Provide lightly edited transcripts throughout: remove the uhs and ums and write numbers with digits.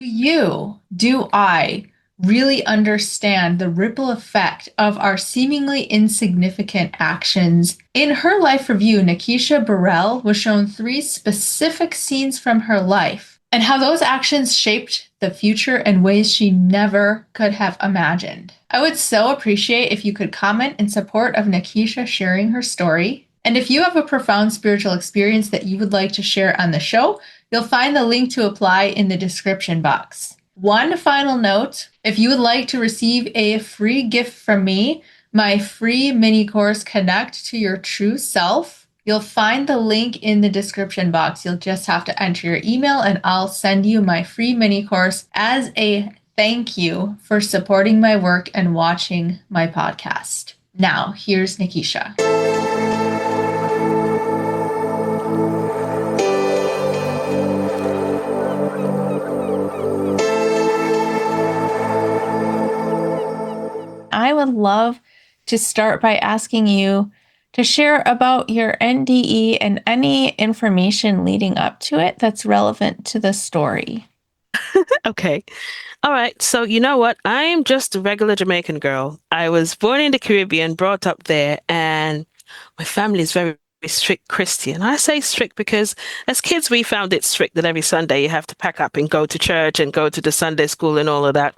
Do I really understand the ripple effect of our seemingly insignificant actions? In her life review, Nekesha Burrell was shown three specific scenes from her life and how those actions shaped the future in ways she never could have imagined. I would so appreciate if you could comment in support of Nekesha sharing her story. And if you have a profound spiritual experience that you would like to share on the show, you'll find the link to apply in the description box. One final note, if you would like to receive a free gift from me, my free mini course, Connect to Your True Self, you'll find the link in the description box. You'll just have to enter your email and I'll send you my free mini course as a thank you for supporting my work and watching my podcast. Now, here's Nekesha. I would love to start by asking you to share about your NDE and any information leading up to it that's relevant to the story. Okay. All right. So, you know what? I'm just a regular Jamaican girl. I was born in the Caribbean, brought up there, and my family is very strict Christian. I say strict because as kids, we found it strict that every Sunday you have to pack up and go to church and go to the Sunday school and all of that.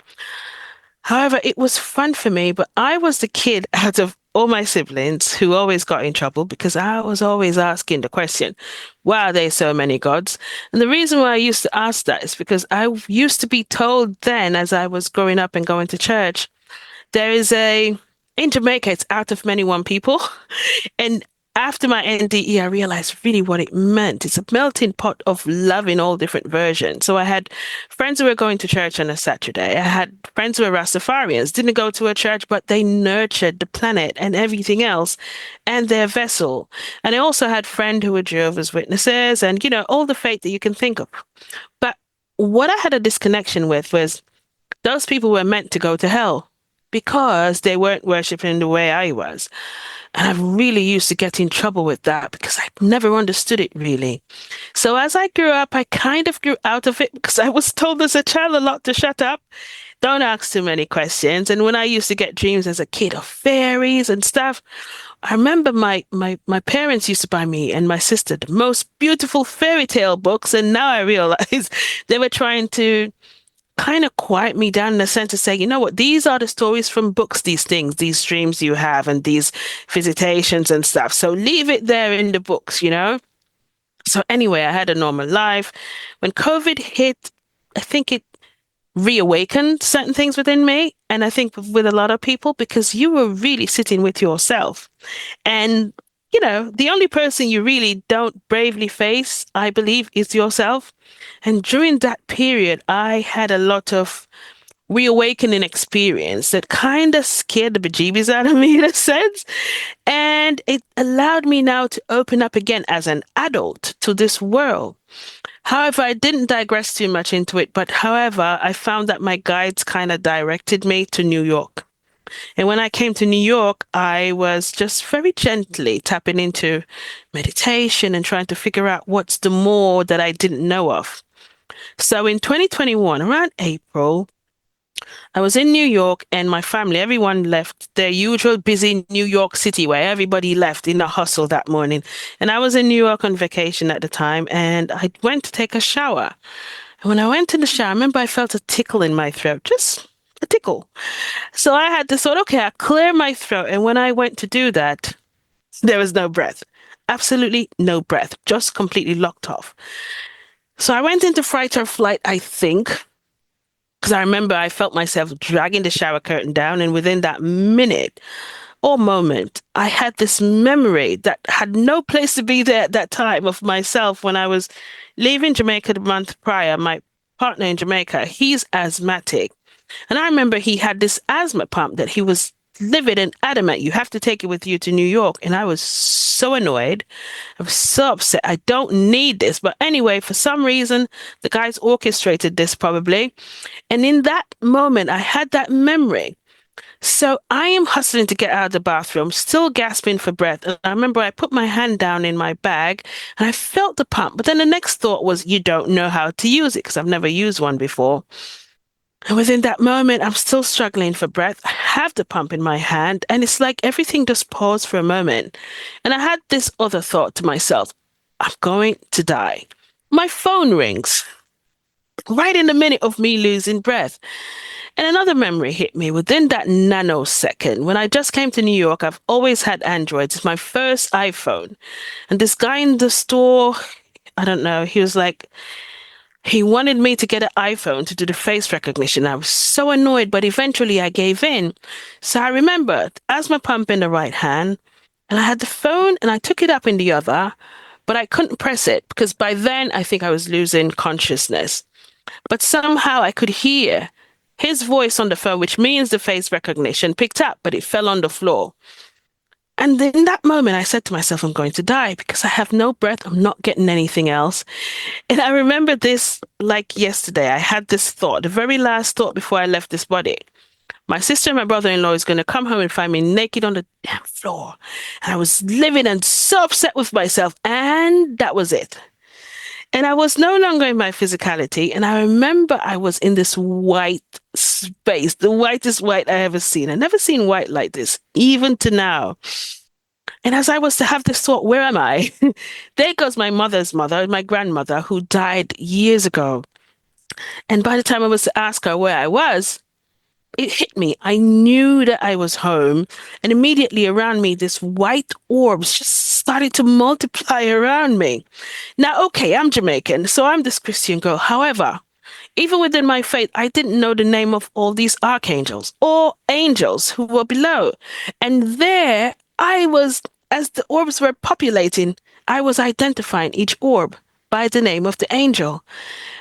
However, it was fun for me, but I was the kid out of all my siblings who always got in trouble because I was always asking the question, why are there so many gods? And the reason why I used to ask that is because I used to be told then, as I was growing up and going to church, there is in Jamaica, it's out of many one people. And after my NDE, I realized really what it meant. It's a melting pot of love in all different versions. So I had friends who were going to church on a Saturday. I had friends who were Rastafarians, didn't go to a church, but they nurtured the planet and everything else and their vessel. And I also had friends who were Jehovah's Witnesses and, all the faith that you can think of. But what I had a disconnection with was those people were meant to go to hell because they weren't worshiping the way I was. And I really used to get in trouble with that because I never understood it really. So as I grew up, I kind of grew out of it because I was told as a child a lot to shut up, don't ask too many questions. And when I used to get dreams as a kid of fairies and stuff, I remember my parents used to buy me and my sister the most beautiful fairy tale books. And now I realize they were trying to kind of quiet me down in a sense to say, you know what, these are the stories from books, these things, these dreams you have and these visitations and stuff. So leave it there in the books. So anyway, I had a normal life. When COVID hit, I think it reawakened certain things within me. And I think with a lot of people, because you were really sitting with yourself. And, the only person you really don't bravely face, I believe, is yourself. And during that period, I had a lot of reawakening experience that kind of scared the bejeebies out of me in a sense. And it allowed me now to open up again as an adult to this world. However, I didn't digress too much into it, but however, I found that my guides kind of directed me to New York. And when I came to New York, I was just very gently tapping into meditation and trying to figure out what's the more that I didn't know of. So in 2021, around April, I was in New York and my family, everyone left their usual busy New York City where everybody left in a hustle that morning. And I was in New York on vacation at the time and I went to take a shower. And when I went in the shower, I remember I felt a tickle in my throat, just a tickle. So I had to sort, okay, I clear my throat. And when I went to do that, there was no breath. Absolutely no breath, just completely locked off. So I went into fight or flight, I think, because I remember I felt myself dragging the shower curtain down. And within that minute or moment, I had this memory that had no place to be there at that time of myself when I was leaving Jamaica the month prior. My partner in Jamaica, he's asthmatic. And I remember he had this asthma pump that he was livid and adamant, you have to take it with you to New York. And I was so annoyed. I was so upset. I don't need this. But anyway, for some reason, the guys orchestrated this probably. And in that moment, I had that memory. So I am hustling to get out of the bathroom, still gasping for breath. And I remember I put my hand down in my bag and I felt the pump. But then the next thought was, you don't know how to use it because I've never used one before. And within that moment, I'm still struggling for breath. I have the pump in my hand, and it's like everything just paused for a moment. And I had this other thought to myself, I'm going to die. My phone rings right in the minute of me losing breath. And another memory hit me within that nanosecond. When I just came to New York, I've always had Androids. It's my first iPhone. And this guy in the store, I don't know, he was like, he wanted me to get an iPhone to do the face recognition. I was so annoyed, but eventually I gave in. So I remembered asthma pump in the right hand, and I had the phone and I took it up in the other, but I couldn't press it because by then I think I was losing consciousness. But somehow I could hear his voice on the phone, which means the face recognition picked up, but it fell on the floor. And in that moment, I said to myself, I'm going to die because I have no breath. I'm not getting anything else. And I remember this like yesterday. I had this thought, the very last thought before I left this body. My sister and my brother-in-law is going to come home and find me naked on the damn floor. And I was livid and so upset with myself. And that was it. And I was no longer in my physicality. And I remember I was in this white space, the whitest white I ever seen. I never seen white like this, even to now. And as I was to have this thought, where am I? There goes my mother's mother, my grandmother, who died years ago. And by the time I was to ask her where I was, it hit me. I knew that I was home. And immediately around me, this white orbs just started to multiply around me. Now, okay, I'm Jamaican, so I'm this Christian girl. However, even within my faith, I didn't know the name of all these archangels or angels who were below. And there I was, as the orbs were populating, I was identifying each orb by the name of the angel.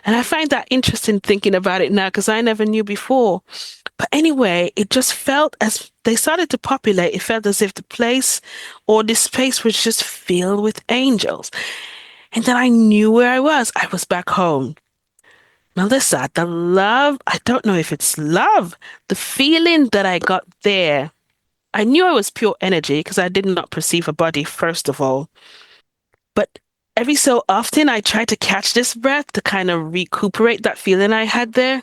And I find that interesting thinking about it now because I never knew before. But anyway, it just felt as they started to populate, it felt as if the place or this space was just filled with angels. And then I knew where I was. I was back home. Melissa, the love, I don't know if it's love, the feeling that I got there. I knew I was pure energy because I did not perceive a body, first of all. But every so often, I try to catch this breath to kind of recuperate that feeling I had there.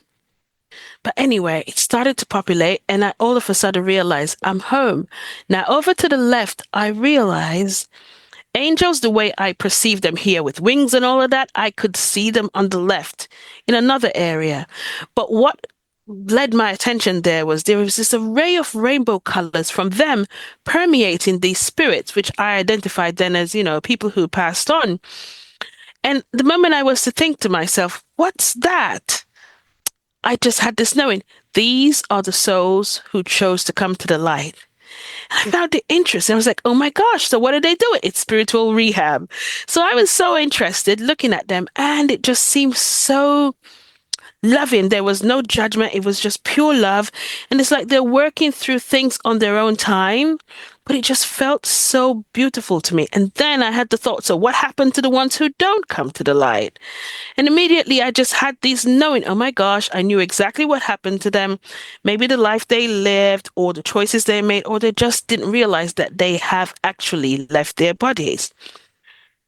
But anyway, it started to populate, and I all of a sudden realized I'm home. Now, over to the left, I realized angels, the way I perceive them here with wings and all of that, I could see them on the left in another area. But what led my attention there was this array of rainbow colors from them permeating these spirits, which I identified then as, people who passed on. And the moment I was to think to myself, what's that? I just had this knowing these are the souls who chose to come to the light. I found it interesting. I was like, oh my gosh, so what are they doing? It's spiritual rehab. So I was so interested looking at them, and it just seemed so loving. There was no judgment. It was just pure love. And it's like they're working through things on their own time, but it just felt so beautiful to me. And then I had the thought, so what happened to the ones who don't come to the light? And immediately I just had these knowing, oh my gosh, I knew exactly what happened to them. Maybe the life they lived or the choices they made, or they just didn't realize that they have actually left their bodies.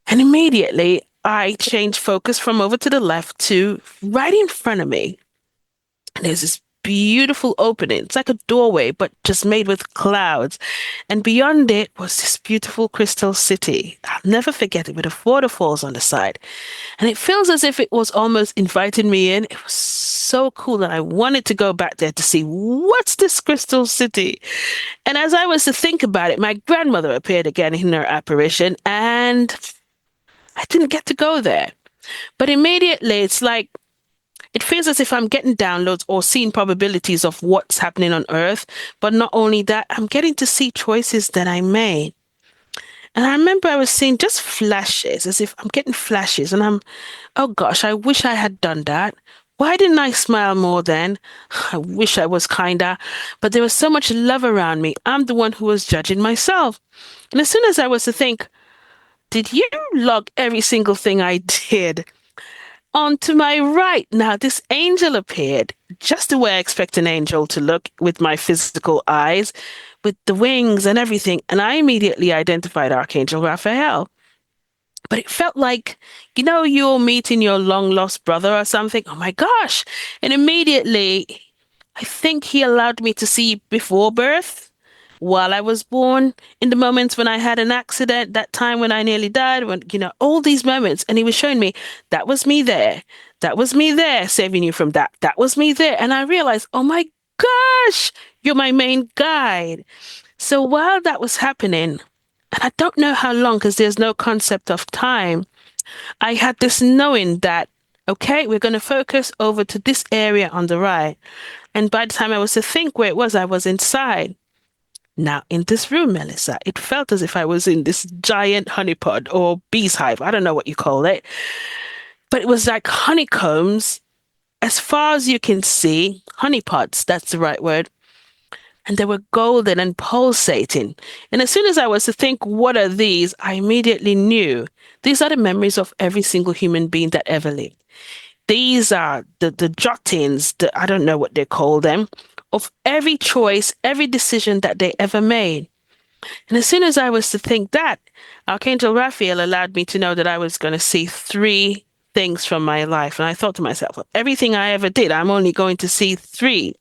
And immediately I changed focus from over to the left to right in front of me. And there's this beautiful opening. It's like a doorway, but just made with clouds. And beyond it was this beautiful crystal city. I'll never forget it with the waterfalls on the side. And it feels as if it was almost inviting me in. It was so cool that I wanted to go back there to see what's this crystal city. And as I was to think about it, my grandmother appeared again in her apparition, and I didn't get to go there. But immediately it's like it feels as if I'm getting downloads or seeing probabilities of what's happening on Earth. But not only that, I'm getting to see choices that I made. And I remember I was seeing just flashes, as if I'm getting flashes, and oh gosh, I wish I had done that. Why didn't I smile more then? I wish I was kinder, but there was so much love around me. I'm the one who was judging myself. And as soon as I was to think, did you log every single thing I did? on to my right. Now, this angel appeared just the way I expect an angel to look with my physical eyes, with the wings and everything. And I immediately identified Archangel Raphael. But it felt like, you're meeting your long lost brother or something. Oh my gosh. And immediately, I think he allowed me to see before birth, while I was born, in the moments when I had an accident, that time when I nearly died, all these moments. And he was showing me that was me there. That was me there saving you from that. That was me there. And I realized, oh my gosh, you're my main guide. So while that was happening, and I don't know how long because there's no concept of time, I had this knowing that, okay, we're going to focus over to this area on the right. And by the time I was to think where it was, I was inside. Now, in this room, Melissa, it felt as if I was in this giant honeypot or bee's hive. I don't know what you call it, but it was like honeycombs as far as you can see, honeypots, that's the right word. And they were golden and pulsating. And as soon as I was to think, what are these? I immediately knew these are the memories of every single human being that ever lived. These are the jottings, I don't know what they call them, of every choice, every decision that they ever made. And as soon as I was to think that, Archangel Raphael allowed me to know that I was going to see three things from my life. And I thought to myself, well, everything I ever did, I'm only going to see three.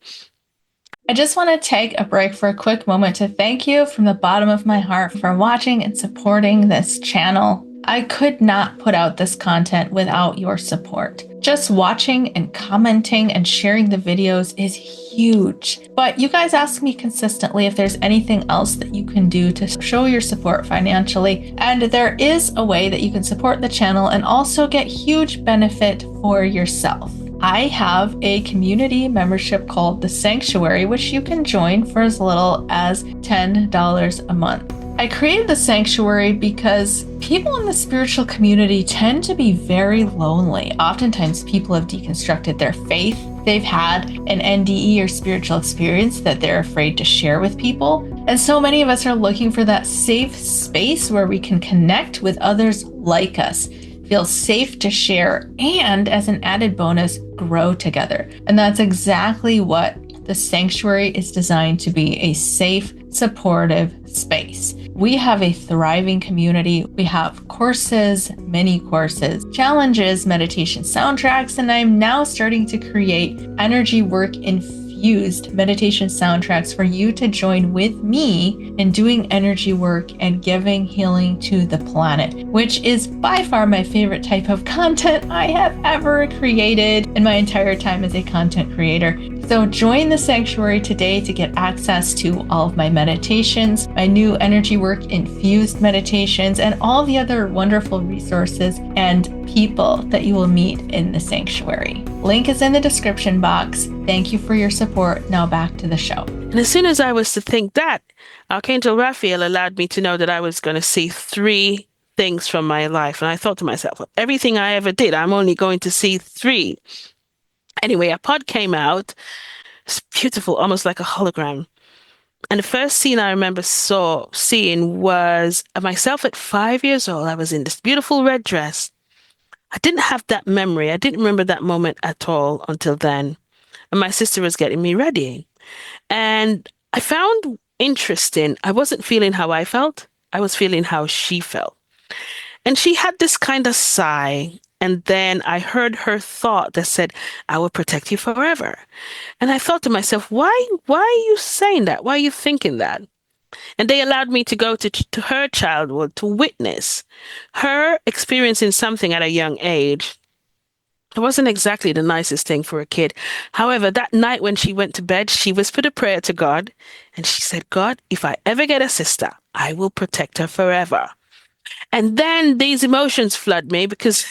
I just want to take a break for a quick moment to thank you from the bottom of my heart for watching and supporting this channel. I could not put out this content without your support. Just watching and commenting and sharing the videos is huge. But you guys ask me consistently if there's anything else that you can do to show your support financially. And there is a way that you can support the channel and also get huge benefit for yourself. I have a community membership called The Sanctuary, which you can join for as little as $10 a month. I created The Sanctuary because people in the spiritual community tend to be very lonely. Oftentimes, people have deconstructed their faith. They've had an NDE or spiritual experience that they're afraid to share with people. And so many of us are looking for that safe space where we can connect with others like us, feel safe to share, and as an added bonus, grow together. And that's exactly what the Sanctuary is designed to be: a safe, supportive space. We have a thriving community. We have courses, mini courses, challenges, meditation soundtracks, and I'm now starting to create energy work infused meditation soundtracks for you to join with me in doing energy work and giving healing to the planet, which is by far my favorite type of content I have ever created in my entire time as a content creator. So join the Sanctuary today to get access to all of my meditations, my new energy work infused meditations, and all the other wonderful resources and people that you will meet in the Sanctuary. Link is in the description box. Thank you for your support. Now back to the show. And as soon as I was to think that, Archangel Raphael allowed me to know that I was going to see three things from my life. And I thought to myself, well, everything I ever did, I'm only going to see three. Anyway, a pod came out. It's beautiful, almost like a hologram. And the first scene I remember seeing was of myself at 5 years old. I was in this beautiful red dress. I didn't have that memory. I didn't remember that moment at all until then. And my sister was getting me ready. And I found interesting, I wasn't feeling how I felt. I was feeling how she felt. And she had this kind of sigh. And then I heard her thought that said, I will protect you forever. And I thought to myself, why are you saying that? Why are you thinking that? And they allowed me to go to her childhood to witness her experiencing something at a young age. It wasn't exactly the nicest thing for a kid. However, that night when she went to bed, she whispered a prayer to God. And she said, God, if I ever get a sister, I will protect her forever. And then these emotions flood me because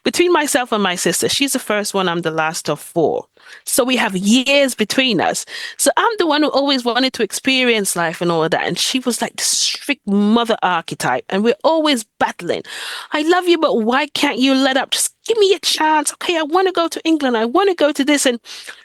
between myself and my sister, she's the first one, I'm the last of four. So we have years between us. So I'm the one who always wanted to experience life and all of that. And she was like the strict mother archetype. And we're always battling. I love you, but why can't you let up? Just give me a chance. Okay, I want to go to England. I want to go to this. And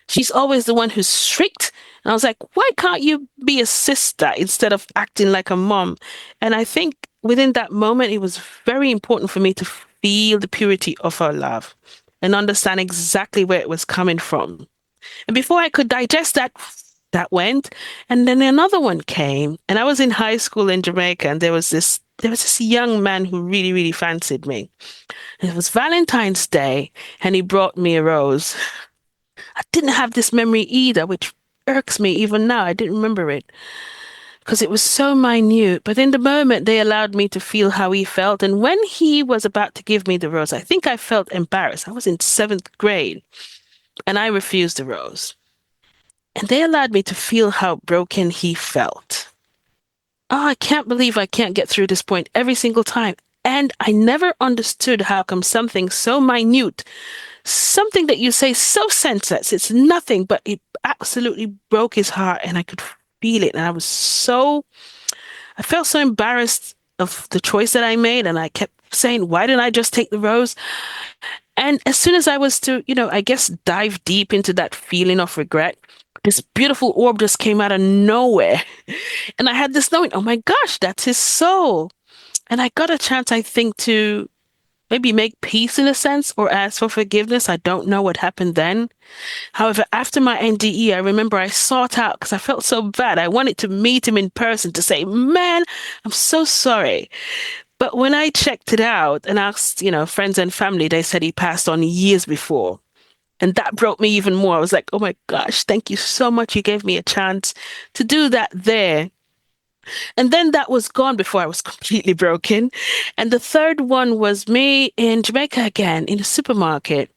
she's always the one who's strict. And I was like, why can't you be a sister instead of acting like a mom? And I think within that moment, it was very important for me to feel the purity of her love. and understand exactly where it was coming from. And before I could digest that, that went, and then another one came. And I was in high school in Jamaica, and there was this young man who really, really fancied me. And it was Valentine's Day, and he brought me a rose. I didn't have this memory either, which irks me even now. I didn't remember it because it was so minute. But in the moment, they allowed me to feel how he felt. And when he was about to give me the rose, I think I felt embarrassed. I was in seventh grade, and I refused the rose. And they allowed me to feel how broken he felt. Oh, I can't believe I can't get through this point every single time. And I never understood how come something so minute, something that you say so senseless, it's nothing, but it absolutely broke his heart and I could feel it. And I felt so embarrassed of the choice that I made. And I kept saying, why didn't I just take the rose? And as soon as I was to, I guess dive deep into that feeling of regret, this beautiful orb just came out of nowhere. And I had this knowing, oh my gosh, that's his soul. And I got a chance, I think, to maybe make peace in a sense or ask for forgiveness. I don't know what happened then. However, after my NDE, I remember I sought out because I felt so bad. I wanted to meet him in person to say, man, I'm so sorry. But when I checked it out and asked, friends and family, they said he passed on years before. And that broke me even more. I was like, oh my gosh, thank you so much. You gave me a chance to do that there. And then that was gone before I was completely broken. And the third one was me in Jamaica again, in a supermarket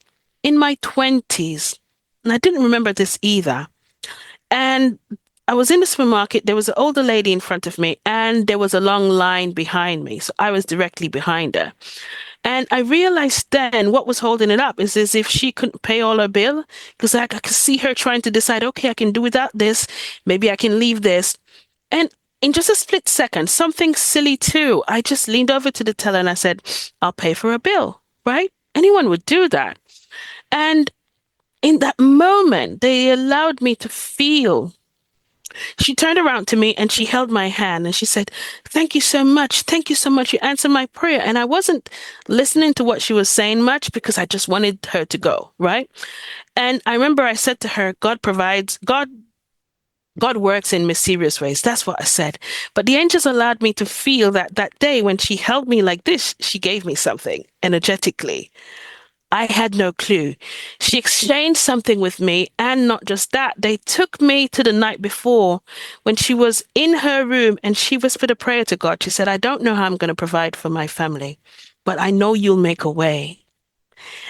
in my 20s. And I didn't remember this either. And I was in the supermarket. There was an older lady in front of me, and there was a long line behind me. So I was directly behind her. And I realized then what was holding it up is as if she couldn't pay all her bill because I could see her trying to decide, okay, I can do without this. Maybe I can leave this. And in just a split second, something silly too, I just leaned over to the teller and I said, I'll pay for a bill, right? Anyone would do that. And in that moment, they allowed me to feel. She turned around to me and she held my hand and she said, thank you so much. Thank you so much. You answered my prayer. And I wasn't listening to what she was saying much because I just wanted her to go, right? And I remember I said to her, God provides, God works in mysterious ways. That's what I said. But the angels allowed me to feel that that day when she held me like this, she gave me something energetically. I had no clue. She exchanged something with me, and not just that, they took me to the night before when she was in her room and she whispered a prayer to God. She said, I don't know how I'm going to provide for my family, but I know you'll make a way.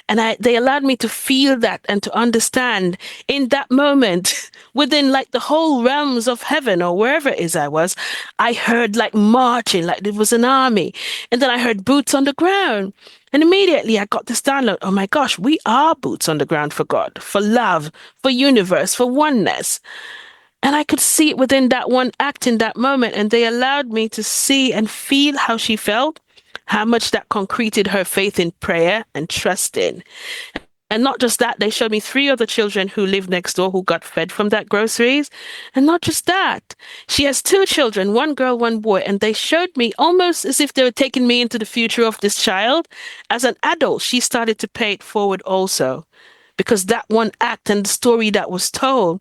And they allowed me to feel that and to understand in that moment, within like the whole realms of heaven or wherever it is I was, I heard like marching, like there was an army. And then I heard boots on the ground. And immediately I got this download. Oh my gosh, we are boots on the ground for God, for love, for universe, for oneness. And I could see it within that one act in that moment. And they allowed me to see and feel how she felt, how much that concreted her faith in prayer and trust in. And not just that, they showed me three other children who lived next door who got fed from that groceries. And not just that, she has two children, one girl, one boy. And they showed me almost as if they were taking me into the future of this child. As an adult, she started to pay it forward also. Because that one act and the story that was told.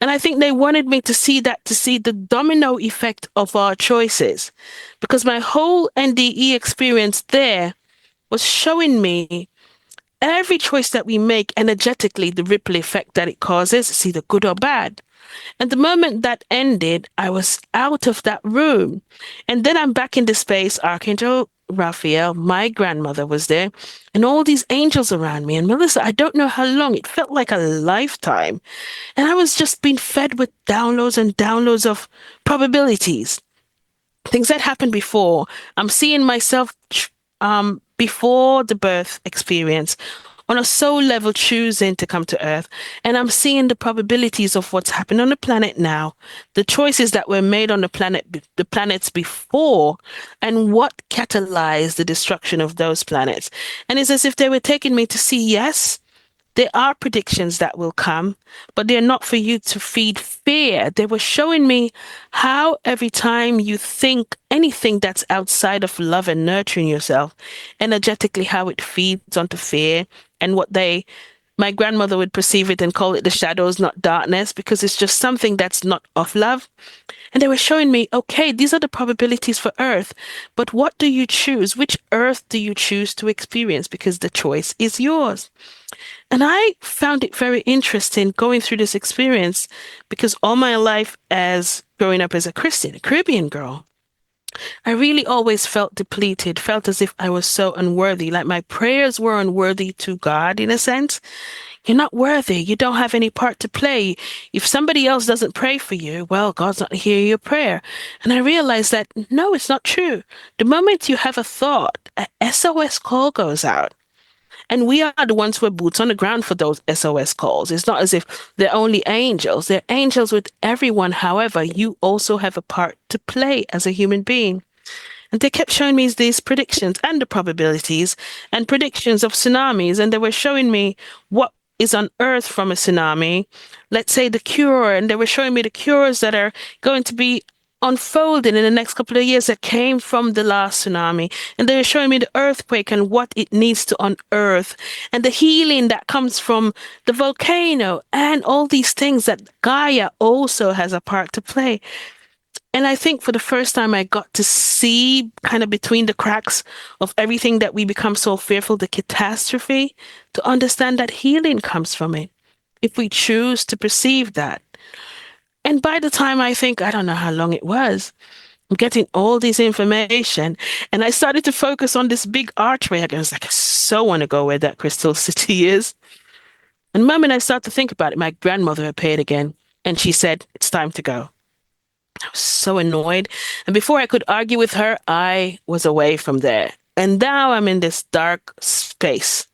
And I think they wanted me to see that, to see the domino effect of our choices. Because my whole NDE experience there was showing me every choice that we make energetically, the ripple effect that it causes, it's either good or bad. And the moment that ended, I was out of that room. And then I'm back in the space. Archangel Raphael, my grandmother was there, and all these angels around me. And Melissa, I don't know how long, it felt like a lifetime. And I was just being fed with downloads and downloads of probabilities, things that happened before. I'm seeing myself before the birth experience on a soul level choosing to come to Earth. And I'm seeing the probabilities of what's happened on the planet now, the choices that were made on the planets before, and what catalyzed the destruction of those planets. And it's as if they were taking me to see, yes, There are predictions that will come, but they're not for you to feed fear. They were showing me how every time you think anything that's outside of love and nurturing yourself, energetically, how it feeds onto fear and my grandmother would perceive it and call it the shadows, not darkness, because it's just something that's not of love. And they were showing me, okay, these are the probabilities for Earth, but what do you choose? Which Earth do you choose to experience? Because the choice is yours. And I found it very interesting going through this experience because all my life as growing up as a Christian, a Caribbean girl, I really always felt depleted, felt as if I was so unworthy, like my prayers were unworthy to God in a sense. You're not worthy. You don't have any part to play. If somebody else doesn't pray for you, well, God's not hearing your prayer. And I realized that no, it's not true. The moment you have a thought, a SOS call goes out. And we are the ones who are boots on the ground for those SOS calls. It's not as if they're only angels. They're angels with everyone. However, you also have a part to play as a human being. And they kept showing me these predictions and the probabilities and predictions of tsunamis. And they were showing me what is on Earth from a tsunami. Let's say the cure. And they were showing me the cures that are going to be unfolding in the next couple of years that came from the last tsunami. And they were showing me the earthquake and what it needs to unearth and the healing that comes from the volcano and all these things that Gaia also has a part to play. And I think for the first time, I got to see kind of between the cracks of everything that we become so fearful, the catastrophe, to understand that healing comes from it if we choose to perceive that. And by the time I think, I don't know how long it was, I'm getting all this information. And I started to focus on this big archway. I was like, I so want to go where that crystal city is. And the moment I start to think about it, my grandmother appeared again. And she said, it's time to go. I was so annoyed. And before I could argue with her, I was away from there. And now I'm in this dark space.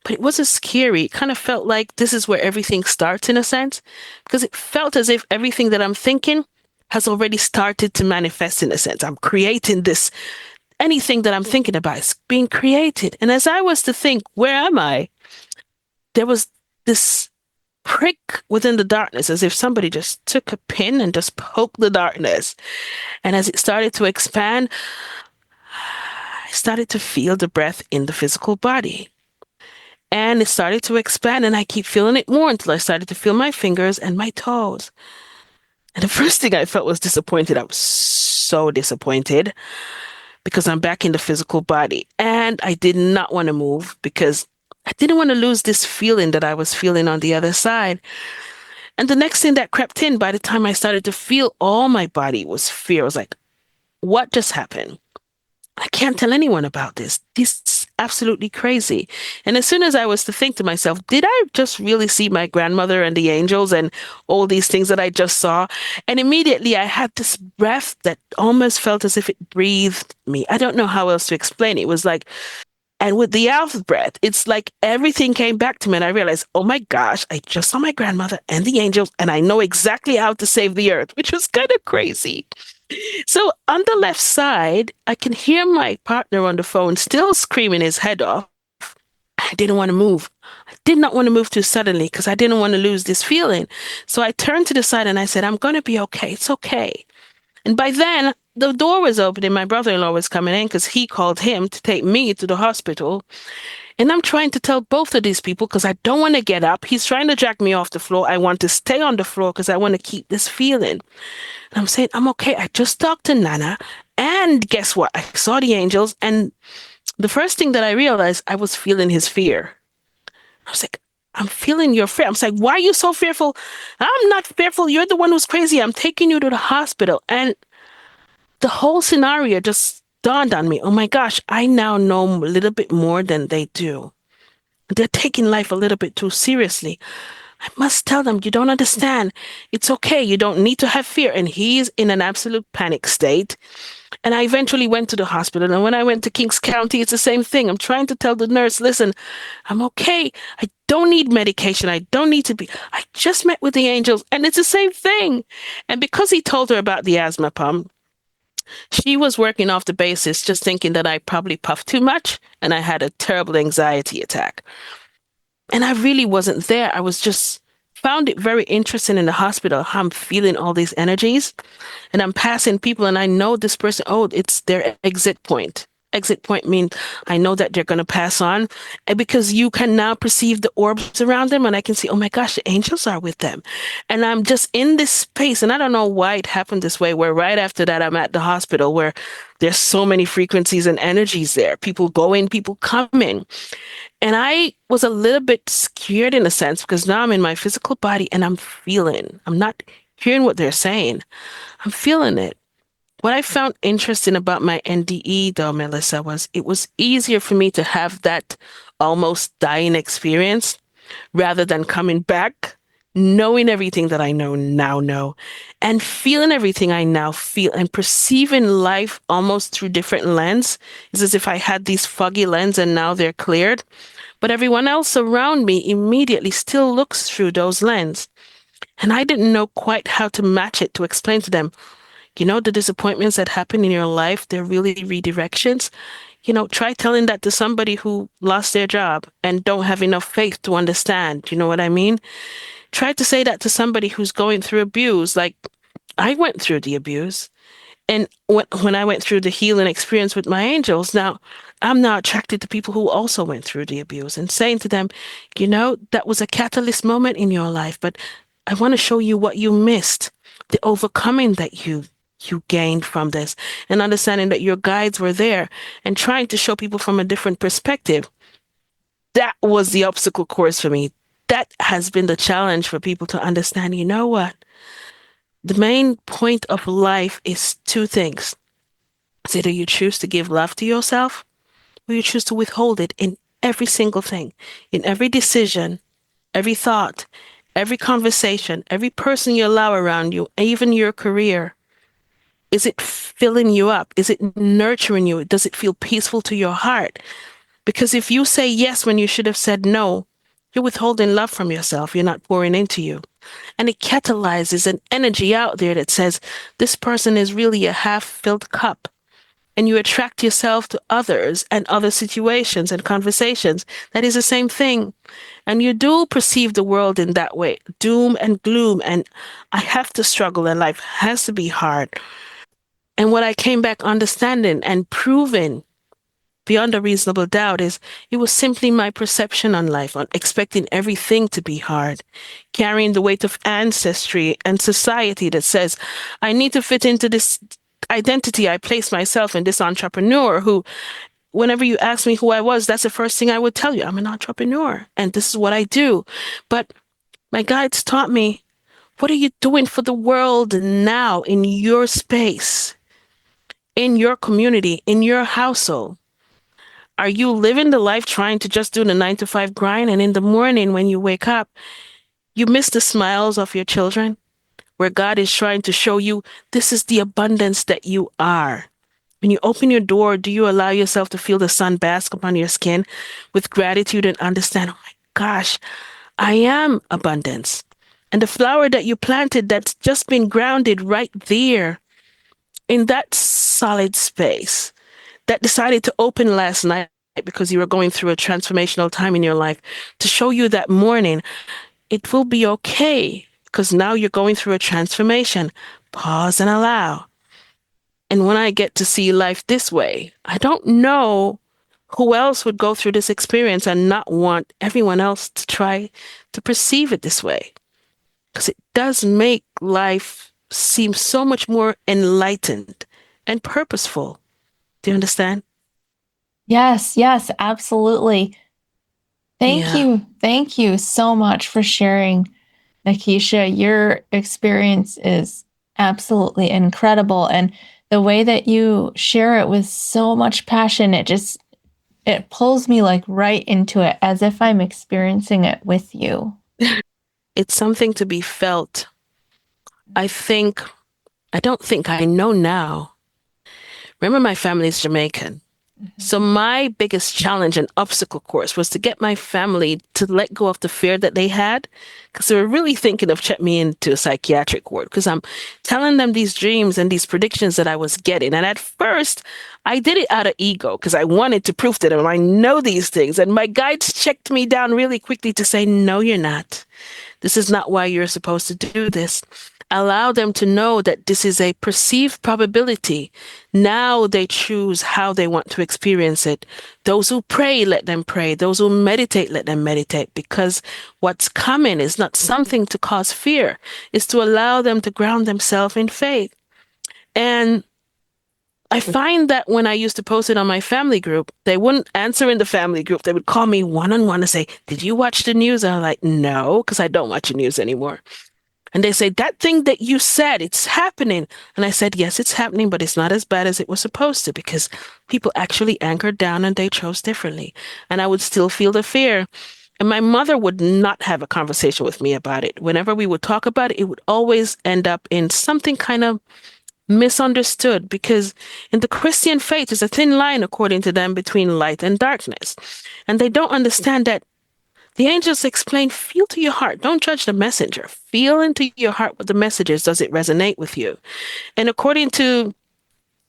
But it wasn't scary. It kind of felt like this is where everything starts in a sense, because it felt as if everything that I'm thinking has already started to manifest in a sense. I'm creating this, anything that I'm thinking about is being created. And as I was to think, where am I? There was this prick within the darkness, as if somebody just took a pin and just poked the darkness. And as it started to expand, I started to feel the breath in the physical body. And it started to expand, and I keep feeling it more until I started to feel my fingers and my toes. And the first thing I felt was disappointed. I was so disappointed because I'm back in the physical body. And I did not want to move because I didn't want to lose this feeling that I was feeling on the other side. And the next thing that crept in by the time I started to feel all my body was fear. I was like, what just happened? I can't tell anyone about this. This is absolutely crazy. And as soon as I was to think to myself, did I just really see my grandmother and the angels and all these things that I just saw? And immediately I had this breath that almost felt as if it breathed me. I don't know how else to explain it. It was like, and with the out breath, it's like everything came back to me, and I realized, oh my gosh, I just saw my grandmother and the angels, and I know exactly how to save the earth, which was kind of crazy. So on the left side, I can hear my partner on the phone still screaming his head off. I didn't want to move. I did not want to move too suddenly because I didn't want to lose this feeling. So I turned to the side and I said, I'm going to be okay. It's okay. And by then, the door was opening. My brother-in-law was coming in because he called him to take me to the hospital. And I'm trying to tell both of these people because I don't want to get up. He's trying to jack me off the floor. I want to stay on the floor because I want to keep this feeling. And I'm saying, I'm okay. I just talked to Nana. And guess what? I saw the angels. And the first thing that I realized, I was feeling his fear. I was like, I'm feeling your fear. I'm like, why are you so fearful? I'm not fearful. You're the one who's crazy. I'm taking you to the hospital. And the whole scenario just dawned on me. Oh my gosh, I now know a little bit more than they do. They're taking life a little bit too seriously. I must tell them, you don't understand. It's okay. You don't need to have fear. And he's in an absolute panic state. And I eventually went to the hospital. And when I went to Kings County, it's the same thing. I'm trying to tell the nurse, listen, I'm okay. I don't need medication. I don't need to be. I just met with the angels. And it's the same thing. And because he told her about the asthma pump, she was working off the basis, just thinking that I probably puffed too much and I had a terrible anxiety attack. And I really wasn't there. I was just found it very interesting in the hospital how I'm feeling all these energies and I'm passing people and I know this person, oh, it's their exit point. Exit point means I know that they're going to pass on. And because you can now perceive the orbs around them and I can see, oh my gosh, the angels are with them. And I'm just in this space and I don't know why it happened this way, where right after that I'm at the hospital where there's so many frequencies and energies there, people going, people coming. And I was a little bit scared in a sense because now I'm in my physical body and I'm feeling, I'm not hearing what they're saying. I'm feeling it. What I found interesting about my NDE, though, Melissa, was it was easier for me to have that almost dying experience rather than coming back, knowing everything that I know, and feeling everything I now feel and perceiving life almost through different lens. It's as if I had these foggy lens and now they're cleared. But everyone else around me immediately still looks through those lens. And I didn't know quite how to match it to explain to them, the disappointments that happen in your life, they're really redirections. Try telling that to somebody who lost their job and don't have enough faith to understand. You know what I mean? Try to say that to somebody who's going through abuse. Like, I went through the abuse. And when I went through the healing experience with my angels, now I'm now attracted to people who also went through the abuse and saying to them, that was a catalyst moment in your life, but I want to show you what you missed, the overcoming that you gained from this, and understanding that your guides were there and trying to show people from a different perspective. That was the obstacle course for me. That has been the challenge for people to understand, you know what? The main point of life is two things. It's either you choose to give love to yourself or you choose to withhold it in every single thing, in every decision, every thought, every conversation, every person you allow around you, even your career. Is it filling you up? Is it nurturing you? Does it feel peaceful to your heart? Because if you say yes when you should have said no, you're withholding love from yourself. You're not pouring into you. And it catalyzes an energy out there that says, this person is really a half filled cup. And you attract yourself to others and other situations and conversations. That is the same thing. And you do perceive the world in that way, doom and gloom. And I have to struggle and life has to be hard. And what I came back understanding and proving beyond a reasonable doubt is it was simply my perception on life, on expecting everything to be hard, carrying the weight of ancestry and society that says, I need to fit into this identity I place myself in, this entrepreneur who, whenever you ask me who I was, that's the first thing I would tell you. I'm an entrepreneur and this is what I do. But my guides taught me, what are you doing for the world now in your space, in your community, in your household? Are you living the life trying to just do the 9 to 5 grind? And in the morning when you wake up, you miss the smiles of your children, where God is trying to show you this is the abundance that you are. When you open your door, do you allow yourself to feel the sun bask upon your skin with gratitude and understand, oh my gosh, I am abundance. And the flower that you planted that's just been grounded right there in that solid space that decided to open last night because you were going through a transformational time in your life to show you that morning it will be okay because now you're going through a transformation. Pause and allow. And when I get to see life this way, I don't know who else would go through this experience and not want everyone else to try to perceive it this way. Because it does make life seem so much more enlightened and purposeful. Do you understand? Yes, yes, absolutely. Thank Yeah. you. Thank you so much for sharing, Nekesha. Your experience is absolutely incredible. And the way that you share it with so much passion, it pulls me like right into it as if I'm experiencing it with you. It's something to be felt. I think, I don't think I know now. Remember, my family is Jamaican. Mhm. So my biggest challenge and obstacle course was to get my family to let go of the fear that they had, because they were really thinking of check me into a psychiatric ward because I'm telling them these dreams and these predictions that I was getting. And at first, I did it out of ego because I wanted to prove to them I know these things. And my guides checked me down really quickly to say, no, you're not. This is not why you're supposed to do this. Allow them to know that this is a perceived probability. Now they choose how they want to experience it. Those who pray, let them pray. Those who meditate, let them meditate. Because what's coming is not something to cause fear, it's to allow them to ground themselves in faith. And I find that when I used to post it on my family group, they wouldn't answer in the family group. They would call me one on one and say, did you watch the news? And I'm like, no, because I don't watch the news anymore. And they say, that thing that you said, it's happening. And I said, yes, it's happening, but it's not as bad as it was supposed to because people actually anchored down and they chose differently. And I would still feel the fear. And my mother would not have a conversation with me about it. Whenever we would talk about it, it would always end up in something kind of misunderstood because in the Christian faith, there's a thin line, according to them, between light and darkness. And they don't understand that the angels explain, feel to your heart. Don't judge the messenger. Feel into your heart what the message is. Does it resonate with you? And according to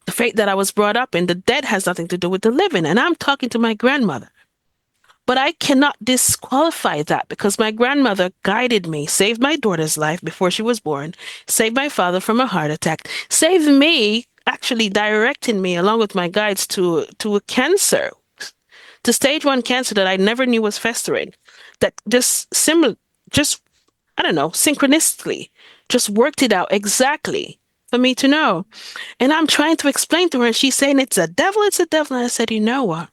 the faith that I was brought up in, the dead has nothing to do with the living. And I'm talking to my grandmother. But I cannot disqualify that because my grandmother guided me, saved my daughter's life before she was born, saved my father from a heart attack, saved me, actually directing me along with my guides to a cancer, to stage one cancer that I never knew was festering. That just I don't know, synchronistically, just worked it out exactly for me to know. And I'm trying to explain to her, and she's saying it's a devil, it's a devil. And I said, you know what?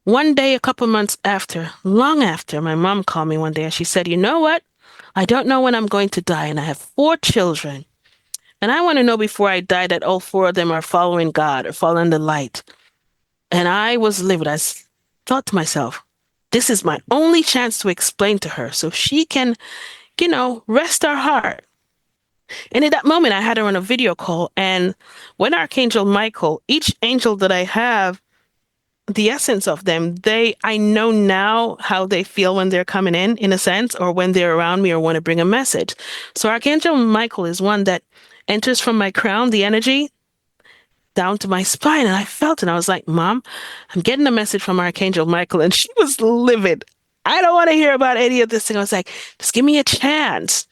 One day, a couple months after, long after, my mom called me one day and she said, you know what? I don't know when I'm going to die, and I have four children. And I want to know before I die that all four of them are following God or following the light. And I was livid. Thought to myself, this is my only chance to explain to her so she can, rest her heart. And in that moment, I had her on a video call. And when Archangel Michael, each angel that I have, the essence of them, I know now how they feel when they're coming in a sense, or when they're around me or want to bring a message. So Archangel Michael is one that enters from my crown, the energy, down to my spine. And I felt it. I was like, Mom, I'm getting a message from Archangel Michael. And she was livid. I don't want to hear about any of this thing. I was like, just give me a chance.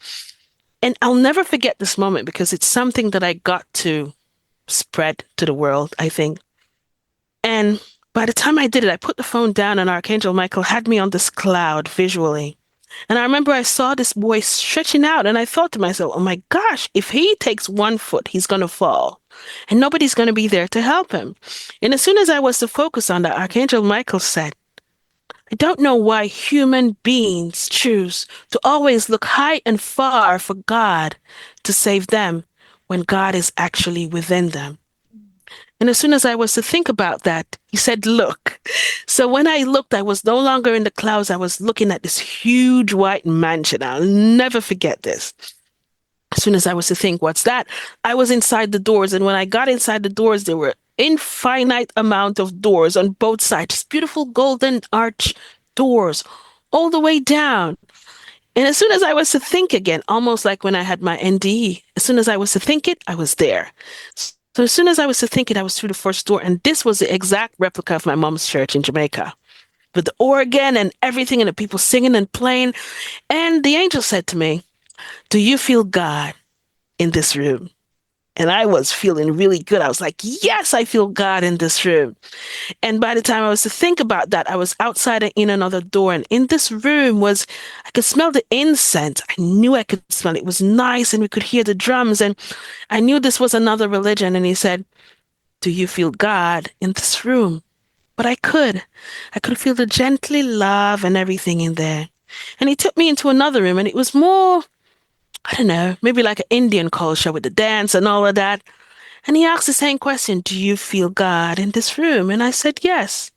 And I'll never forget this moment because it's something that I got to spread to the world, I think. And by the time I did it, I put the phone down and Archangel Michael had me on this cloud visually. And I remember I saw this boy stretching out and I thought to myself, oh my gosh, if he takes 1 foot, he's going to fall and nobody's going to be there to help him. And as soon as I was to focus on that, Archangel Michael said, I don't know why human beings choose to always look high and far for God to save them when God is actually within them. And as soon as I was to think about that, he said, look. So when I looked, I was no longer in the clouds. I was looking at this huge white mansion. I'll never forget this. As soon as I was to think, what's that? I was inside the doors. And when I got inside the doors, there were infinite amount of doors on both sides, beautiful golden arch doors all the way down. And as soon as I was to think again, almost like when I had my NDE, as soon as I was to think it, I was there. So as soon as I was to think it, I was through the first door. And this was the exact replica of my mom's church in Jamaica with the organ and everything and the people singing and playing. And the angel said to me, do you feel God in this room? And I was feeling really good. I was like, yes, I feel God in this room. And by the time I was to think about that, I was outside and in another door. And in this room I could smell the incense. I knew I could smell it. It was nice and we could hear the drums. And I knew this was another religion. And he said, do you feel God in this room? But I could. I could feel the gently love and everything in there. And he took me into another room and it was more, I don't know, maybe like an Indian culture with the dance and all of that. And he asked the same question, do you feel God in this room? And I said, yes.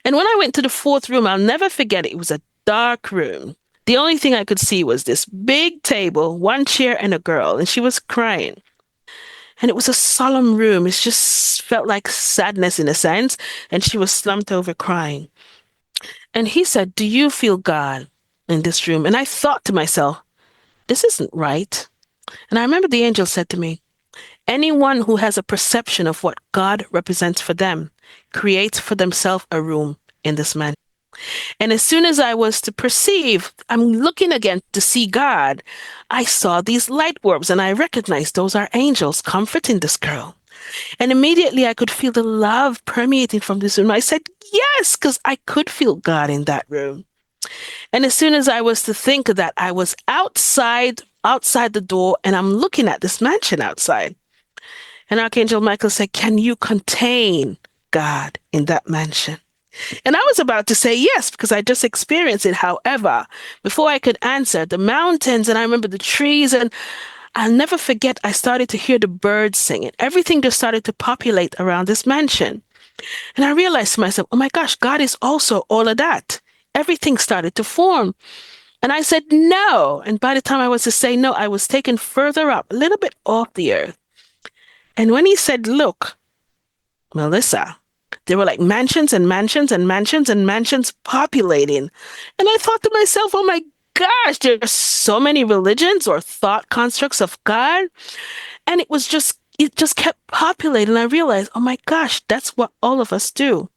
And when I went to the fourth room, I'll never forget it. It was a dark room. The only thing I could see was this big table, one chair, and a girl, and she was crying. And it was a solemn room. It just felt like sadness in a sense. And she was slumped over crying. And he said, "Do you feel God in this room?" And I thought to myself, this isn't right. And I remember the angel said to me, anyone who has a perception of what God represents for them creates for themselves a room in this man. And as soon as I was to perceive, I'm looking again to see God, I saw these light orbs and I recognized those are angels comforting this girl. And immediately I could feel the love permeating from this room. I said, yes, because I could feel God in that room. And as soon as I was to think of that, I was outside the door, and I'm looking at this mansion outside. And Archangel Michael said, can you contain God in that mansion? And I was about to say yes, because I just experienced it. However, before I could answer, the mountains, and I remember the trees, and I'll never forget, I started to hear the birds singing. Everything just started to populate around this mansion. And I realized to myself, oh my gosh, God is also all of that. Everything started to form. And I said, no. And by the time I was to say no, I was taken further up, a little bit off the earth. And when he said, look, Melissa, there were like mansions and mansions and mansions and mansions populating. And I thought to myself, oh my gosh, there's so many religions or thought constructs of God. And it just kept populating. I realized, oh my gosh, that's what all of us do,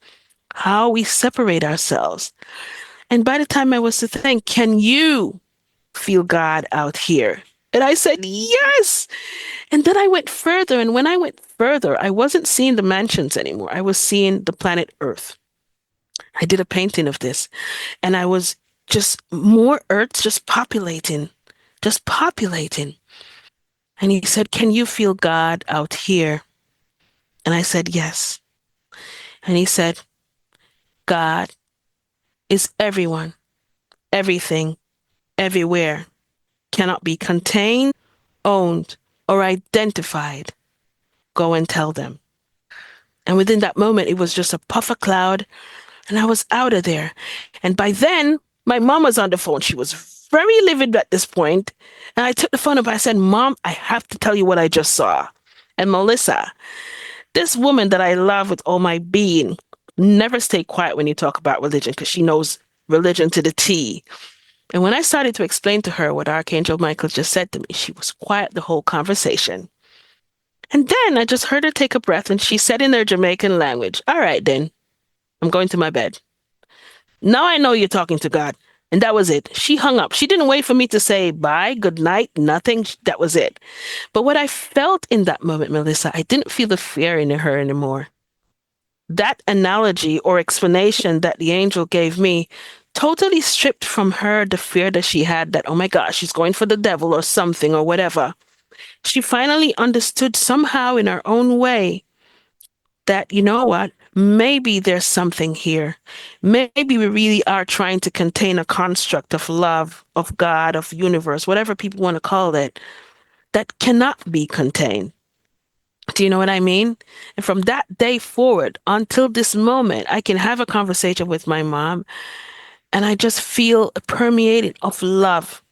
how we separate ourselves. And by the time I was to think, can you feel God out here? And I said, yes. And then I went further. And when I went further, I wasn't seeing the mansions anymore. I was seeing the planet Earth. I did a painting of this, and I was just more Earths just populating, just populating. And he said, can you feel God out here? And I said, yes. And he said, God is everyone, everything, everywhere, cannot be contained, owned, or identified. Go and tell them. And within that moment, it was just a puff of cloud, and I was out of there. And by then, my mom was on the phone. She was very livid at this point. And I took the phone up. I said, Mom, I have to tell you what I just saw. And Melissa, this woman that I love with all my being, never stay quiet when you talk about religion because she knows religion to the T. And when I started to explain to her what Archangel Michael just said to me, she was quiet the whole conversation. And then I just heard her take a breath and she said in her Jamaican language, all right, then, I'm going to my bed. Now I know you're talking to God. And that was it. She hung up. She didn't wait for me to say bye, good night, nothing. That was it. But what I felt in that moment, Melissa, I didn't feel the fear in her anymore. That analogy or explanation that the angel gave me totally stripped from her the fear that she had that, oh my gosh, she's going for the devil or something or whatever. She finally understood somehow in her own way that, you know what, maybe there's something here. Maybe we really are trying to contain a construct of love, of God, of universe, whatever people want to call it, that cannot be contained. Do you know what I mean? And from that day forward until this moment, I can have a conversation with my mom and I just feel permeated of love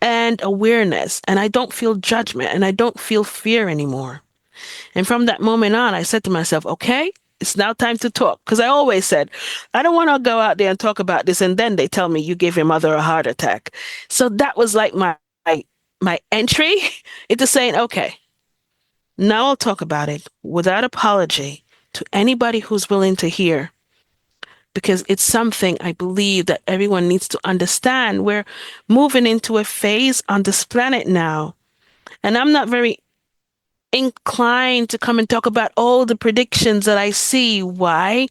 and awareness. And I don't feel judgment and I don't feel fear anymore. And from that moment on, I said to myself, okay, it's now time to talk. Because I always said, I don't want to go out there and talk about this. And then they tell me you gave your mother a heart attack. So that was like my entry into saying, okay, now I'll talk about it without apology to anybody who's willing to hear, because it's something I believe that everyone needs to understand. We're moving into a phase on this planet now, and I'm not very inclined to come and talk about all the predictions that I see. Why?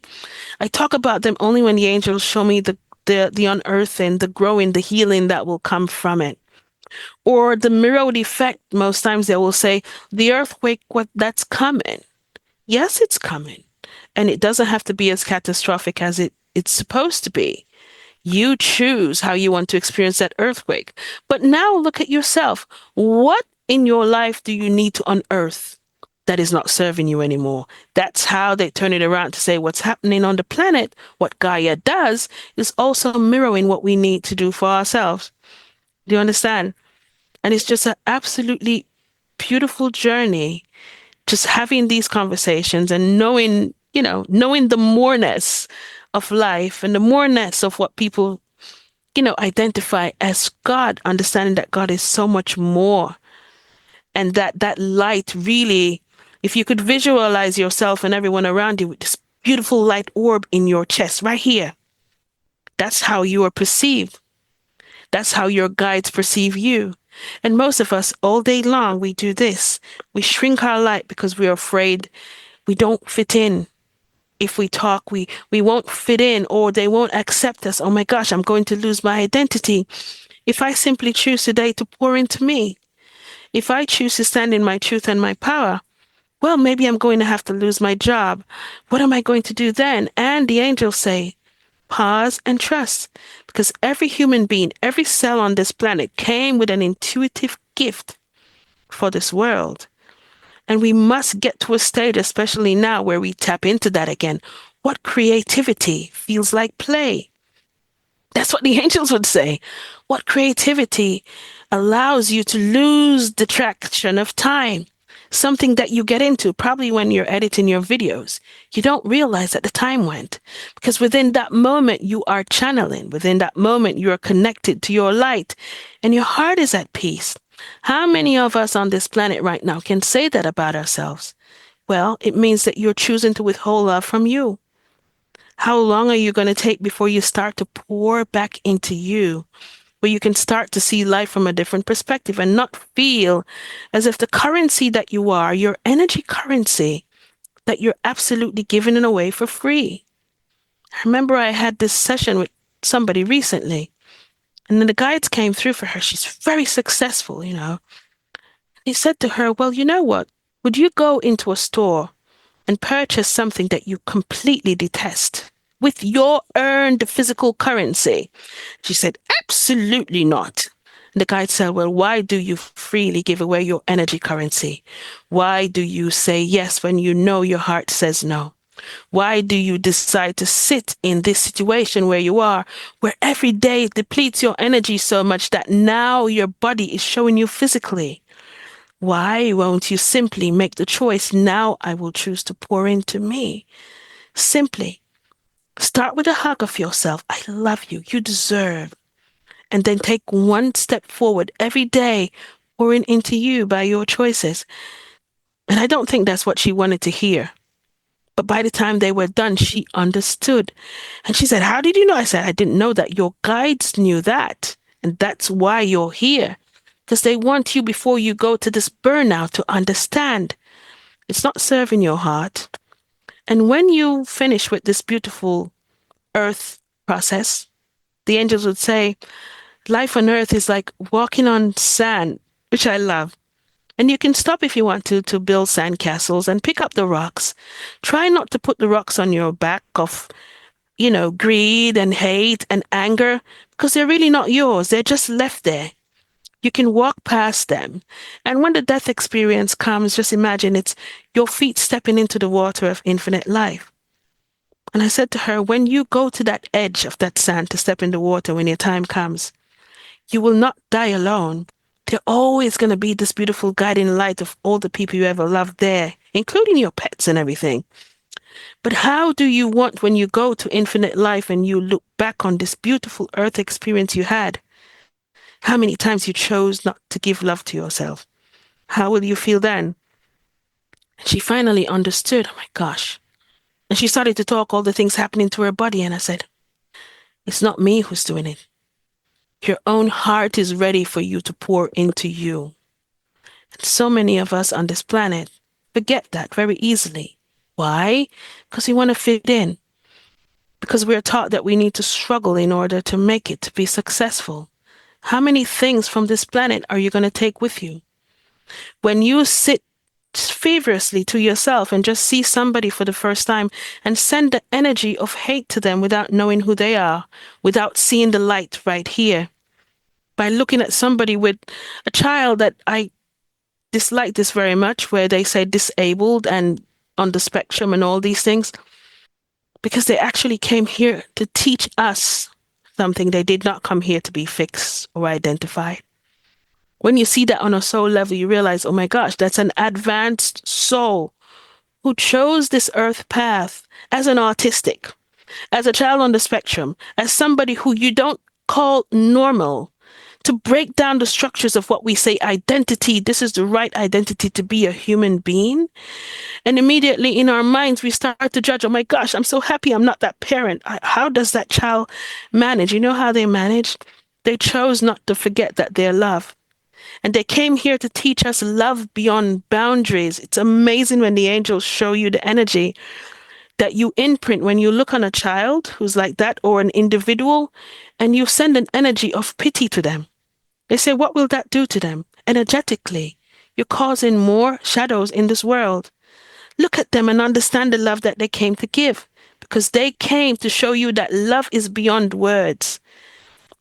I talk about them only when the angels show me the unearthing, the growing, the healing that will come from it. Or the mirrored effect, most times they will say, the earthquake, what that's coming. Yes, it's coming. And it doesn't have to be as catastrophic as it's supposed to be. You choose how you want to experience that earthquake. But now look at yourself. What in your life do you need to unearth that is not serving you anymore? That's how they turn it around to say what's happening on the planet, what Gaia does, is also mirroring what we need to do for ourselves. Do you understand? And it's just an absolutely beautiful journey just having these conversations and knowing, knowing the moreness of life and the moreness of what people, identify as God, understanding that God is so much more, and that that light really, if you could visualize yourself and everyone around you with this beautiful light orb in your chest right here, that's how you are perceived. That's how your guides perceive you. And most of us, all day long, we do this. We shrink our light because we're afraid we don't fit in. If we talk, we won't fit in, or they won't accept us. Oh my gosh, I'm going to lose my identity. If I simply choose today to pour into me, if I choose to stand in my truth and my power, well, maybe I'm going to have to lose my job. What am I going to do then? And the angels say, pause and trust, because every human being, every cell on this planet came with an intuitive gift for this world. And we must get to a state, especially now, where we tap into that again. What creativity feels like play? That's what the angels would say. What creativity allows you to lose the traction of time? Something that you get into probably when you're editing your videos. You don't realize that the time went, because within that moment you are channeling. Within that moment you are connected to your light and your heart is at peace. How many of us on this planet right now can say that about ourselves? Well, it means that you're choosing to withhold love from you. How long are you going to take before you start to pour back into you, where you can start to see life from a different perspective and not feel as if the currency that you are, your energy currency, that you're absolutely giving it away for free? I remember I had this session with somebody recently, and then the guides came through for her. She's very successful. He said to her, well, you know what? Would you go into a store and purchase something that you completely detest with your earned physical currency? She said, absolutely not. And the guide said, well, why do you freely give away your energy currency? Why do you say yes when you know your heart says no? Why do you decide to sit in this situation where you are, where every day it depletes your energy so much that now your body is showing you physically? Why won't you simply make the choice? Now I will choose to pour into me. Simply start with a hug of yourself. I love you. You deserve. And then take one step forward every day, pouring into you by your choices. And I don't think that's what she wanted to hear. But by the time they were done, she understood. And she said, how did you know? I said, I didn't know that. Your guides knew that. And that's why you're here. Because they want you, before you go to this burnout, to understand it's not serving your heart. And when you finish with this beautiful earth process, the angels would say, life on earth is like walking on sand, which I love. And you can stop if you want to build sand castles and pick up the rocks. Try not to put the rocks on your back of, greed and hate and anger, because they're really not yours. They're just left there. You can walk past them. And when the death experience comes, just imagine it's your feet stepping into the water of infinite life. And I said to her, when you go to that edge of that sand to step in the water when your time comes, you will not die alone. There's always going to be this beautiful guiding light of all the people you ever loved there, including your pets and everything. But how do you want, when you go to infinite life and you look back on this beautiful earth experience you had, how many times you chose not to give love to yourself? How will you feel then? And she finally understood. Oh my gosh. And she started to talk all the things happening to her body. And I said, it's not me who's doing it. Your own heart is ready for you to pour into you. And so many of us on this planet forget that very easily. Why? Because we want to fit in. Because we're taught that we need to struggle in order to make it, to be successful. How many things from this planet are you going to take with you? When you sit feverishly to yourself and just see somebody for the first time and send the energy of hate to them without knowing who they are, without seeing the light right here, by looking at somebody with a child that I dislike this very much, where they say disabled and on the spectrum and all these things, because they actually came here to teach us something. They did not come here to be fixed or identified. When you see that on a soul level, you realize, oh my gosh, that's an advanced soul who chose this earth path as an autistic, as a child on the spectrum, as somebody who you don't call normal, to break down the structures of what we say identity. This is the right identity to be a human being. And immediately in our minds, we start to judge, oh my gosh, I'm so happy I'm not that parent. How does that child manage? You know how they managed? They chose not to forget that they're loved. And they came here to teach us love beyond boundaries. It's amazing when the angels show you the energy that you imprint when you look on a child who's like that or an individual and you send an energy of pity to them. They say, what will that do to them? Energetically, you're causing more shadows in this world. Look at them and understand the love that they came to give because they came to show you that love is beyond words.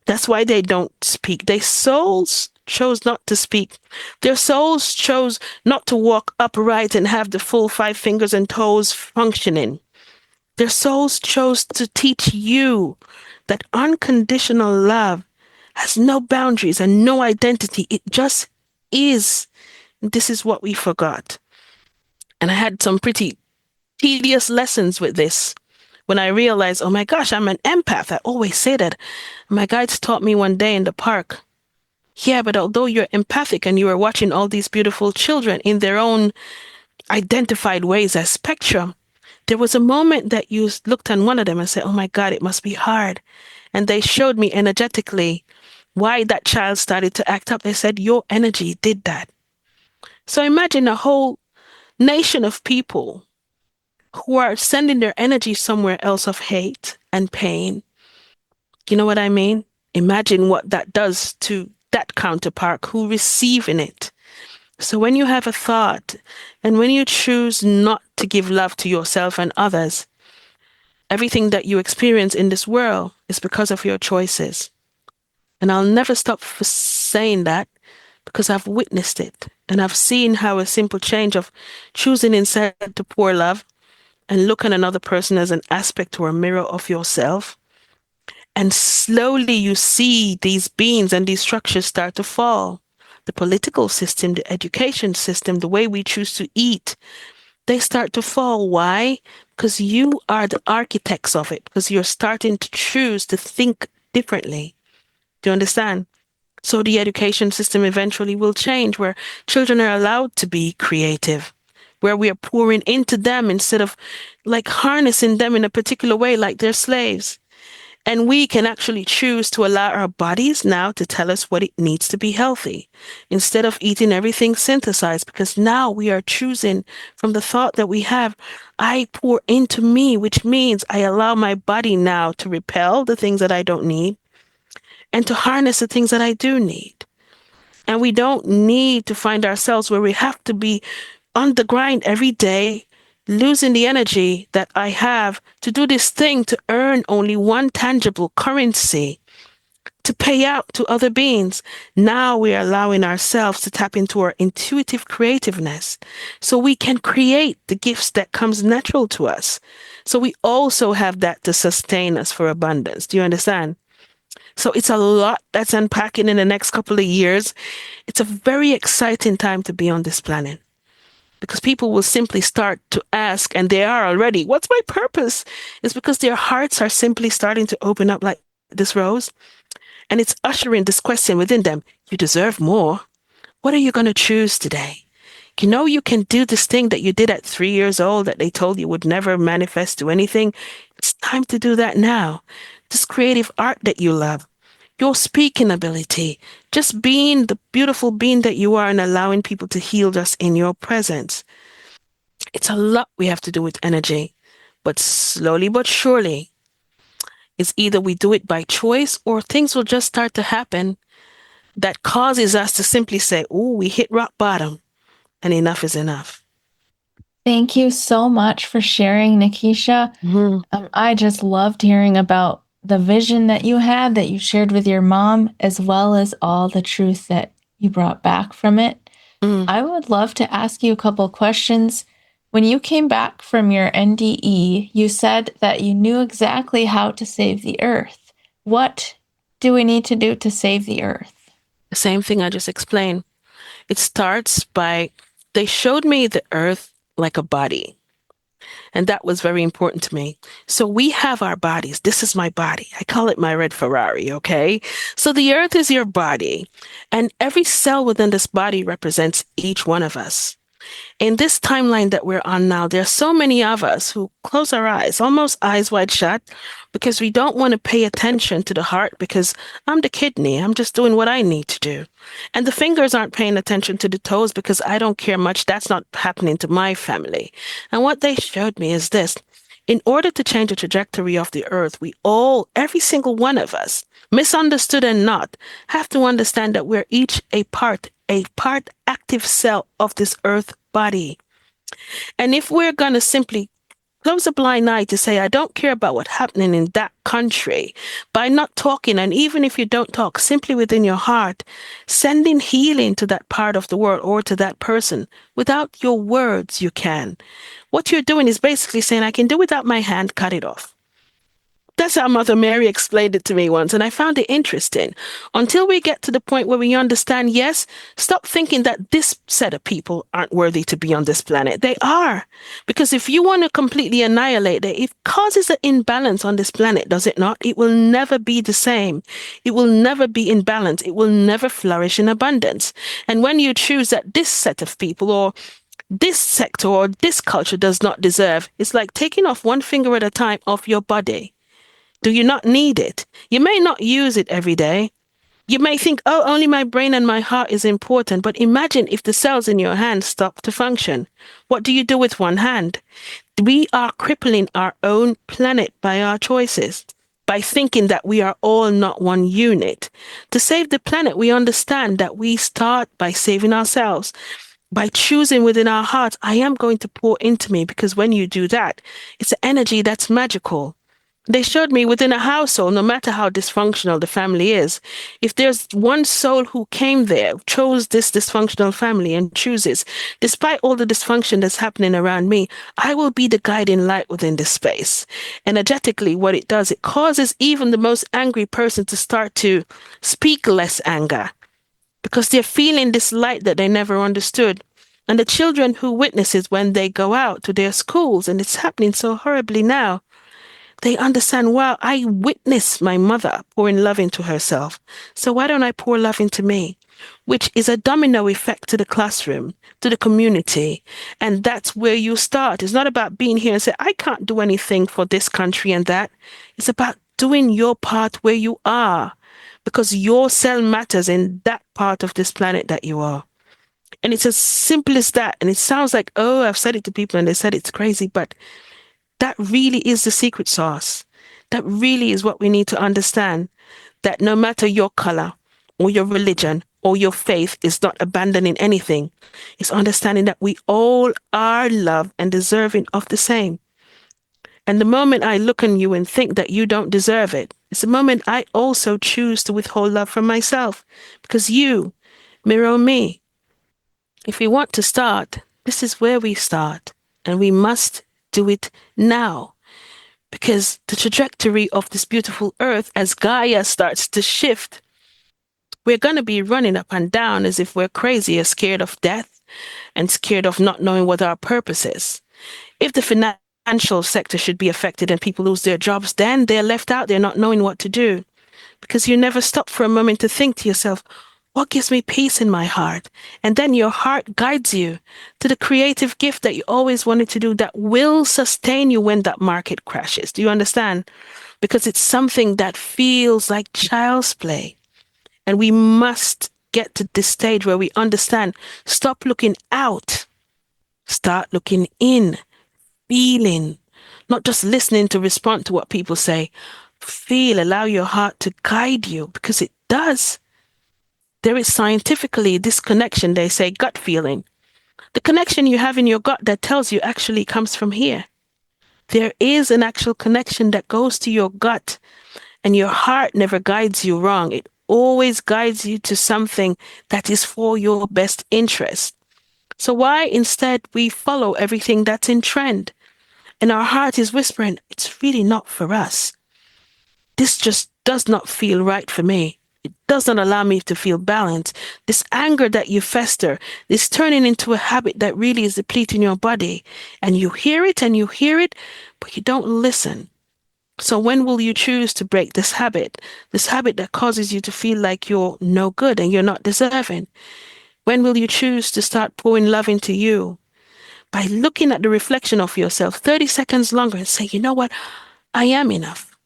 That's why they don't speak. Their souls chose not to speak. Their souls chose not to walk upright and have the full five fingers and toes functioning. Their souls chose to teach you that unconditional love has no boundaries and no identity. It just is. This is what we forgot. And I had some pretty tedious lessons with this when I realized, oh my gosh, I'm an empath. I always say that. My guides taught me one day in the park. Yeah, but although you're empathic and you are watching all these beautiful children in their own identified ways as spectrum, there was a moment that you looked on one of them and said, oh my God, it must be hard. And they showed me energetically why that child started to act up. They said, your energy did that. So imagine a whole nation of people who are sending their energy somewhere else of hate and pain. You know what I mean? Imagine what that does to that counterpart who receiving it. So when you have a thought and when you choose not to give love to yourself and others, everything that you experience in this world is because of your choices. And I'll never stop saying that because I've witnessed it and I've seen how a simple change of choosing instead to pour love and look at another person as an aspect or a mirror of yourself. And slowly you see these beings and these structures start to fall. The political system, the education system, the way we choose to eat, they start to fall. Why? Because you are the architects of it, because you're starting to choose to think differently. Do you understand? So the education system eventually will change where children are allowed to be creative, where we are pouring into them instead of like harnessing them in a particular way like they're slaves. And we can actually choose to allow our bodies now to tell us what it needs to be healthy instead of eating everything synthesized, because now we are choosing from the thought that we have, I pour into me, which means I allow my body now to repel the things that I don't need and to harness the things that I do need. And we don't need to find ourselves where we have to be on the grind every day, losing the energy that I have to do this thing to earn only one tangible currency to pay out to other beings. Now we are allowing ourselves to tap into our intuitive creativeness so we can create the gifts that comes natural to us. So we also have that to sustain us for abundance. Do you understand? So it's a lot that's unpacking in the next couple of years. It's a very exciting time to be on this planet because people will simply start to ask, and they are already, what's my purpose? It's because their hearts are simply starting to open up like this rose. And it's ushering this question within them. You deserve more. What are you going to choose today? You know, you can do this thing that you did at 3 years old that they told you would never manifest to anything. It's time to do that now. This creative art that you love, your speaking ability, just being the beautiful being that you are and allowing people to heal us in your presence. It's a lot we have to do with energy, but slowly but surely, it's either we do it by choice or things will just start to happen that causes us to simply say, oh, we hit rock bottom and enough is enough. Thank you so much for sharing, Nekesha. Mm, I just loved hearing about the vision that you had that you shared with your mom, as well as all the truth that you brought back from it. mm. I would love to ask you a couple questions. When you came back from your NDE, you said that you knew exactly how to save the earth. What do we need to do to save the earth? The same thing I just explained. It starts by they showed me the earth like a body. And that was very important to me. So we have our bodies. This is my body. I call it my red Ferrari, okay? So the earth is your body, and every cell within this body represents each one of us. In this timeline that we're on now, there are so many of us who close our eyes, almost eyes wide shut, because we don't want to pay attention to the heart because I'm the kidney. I'm just doing what I need to do. And the fingers aren't paying attention to the toes because I don't care much. That's not happening to my family. And what they showed me is this. In order to change the trajectory of the earth, we all, every single one of us, misunderstood and not, have to understand that we're each a part active cell of this earth body. And if we're going to simply close a blind eye to say, I don't care about what's happening in that country, by not talking, and even if you don't talk, simply within your heart, sending healing to that part of the world or to that person, without your words, you can. What you're doing is basically saying, I can do without my hand, cut it off. That's how Mother Mary explained it to me once, and I found it interesting. Until we get to the point where we understand, yes, stop thinking that this set of people aren't worthy to be on this planet. They are. Because if you want to completely annihilate it causes an imbalance on this planet, does it not? It will never be the same. It will never be in balance. It will never flourish in abundance. And when you choose that this set of people or this sector or this culture does not deserve, it's like taking off one finger at a time off your body. Do you not need it? You may not use it every day. You may think, oh, only my brain and my heart is important. But imagine if the cells in your hand stop to function. What do you do with one hand? We are crippling our own planet by our choices, by thinking that we are all not one unit. To save the planet, we understand that we start by saving ourselves. By choosing within our hearts, I am going to pour into me, because when you do that, it's an energy that's magical. They showed me within a household, no matter how dysfunctional the family is, if there's one soul who came there, chose this dysfunctional family and chooses, despite all the dysfunction that's happening around me, I will be the guiding light within this space. Energetically, what it does, it causes even the most angry person to start to speak less anger because they're feeling this light that they never understood. And the children who witness it when they go out to their schools, and it's happening so horribly now, they understand, wow, I witnessed my mother pouring love into herself. So why don't I pour love into me? Which is a domino effect to the classroom, to the community. And that's where you start. It's not about being here and say, I can't do anything for this country and that. It's about doing your part where you are, because your cell matters in that part of this planet that you are. And it's as simple as that. And it sounds like, oh, I've said it to people and they said it's crazy, but that really is the secret sauce. That really is what we need to understand. That no matter your color or your religion or your faith is not abandoning anything. It's understanding that we all are loved and deserving of the same. And the moment I look on you and think that you don't deserve it, it's the moment I also choose to withhold love from myself. Because you mirror me. If we want to start, this is where we start. And we must do it now. Because the trajectory of this beautiful earth, as Gaia starts to shift, we're going to be running up and down as if we're crazy or scared of death and scared of not knowing what our purpose is. If the financial sector should be affected and people lose their jobs, then they're left out there not knowing what to do. Because you never stop for a moment to think to yourself, what gives me peace in my heart? And then your heart guides you to the creative gift that you always wanted to do that will sustain you when that market crashes. Do you understand? Because it's something that feels like child's play. And we must get to this stage where we understand. Stop looking out. Start looking in, feeling, not just listening to respond to what people say. Feel, allow your heart to guide you, because it does. There is scientifically this connection, they say gut feeling. The connection you have in your gut that tells you actually comes from here. There is an actual connection that goes to your gut, and your heart never guides you wrong. It always guides you to something that is for your best interest. So why instead we follow everything that's in trend? And our heart is whispering, it's really not for us. This just does not feel right for me. It does not allow me to feel balance. This anger that you fester is turning into a habit that really is depleting your body. And you hear it, but you don't listen. So when will you choose to break this habit? This habit that causes you to feel like you're no good and you're not deserving. When will you choose to start pouring love into you? By looking at the reflection of yourself 30 seconds longer and say, you know what? I am enough,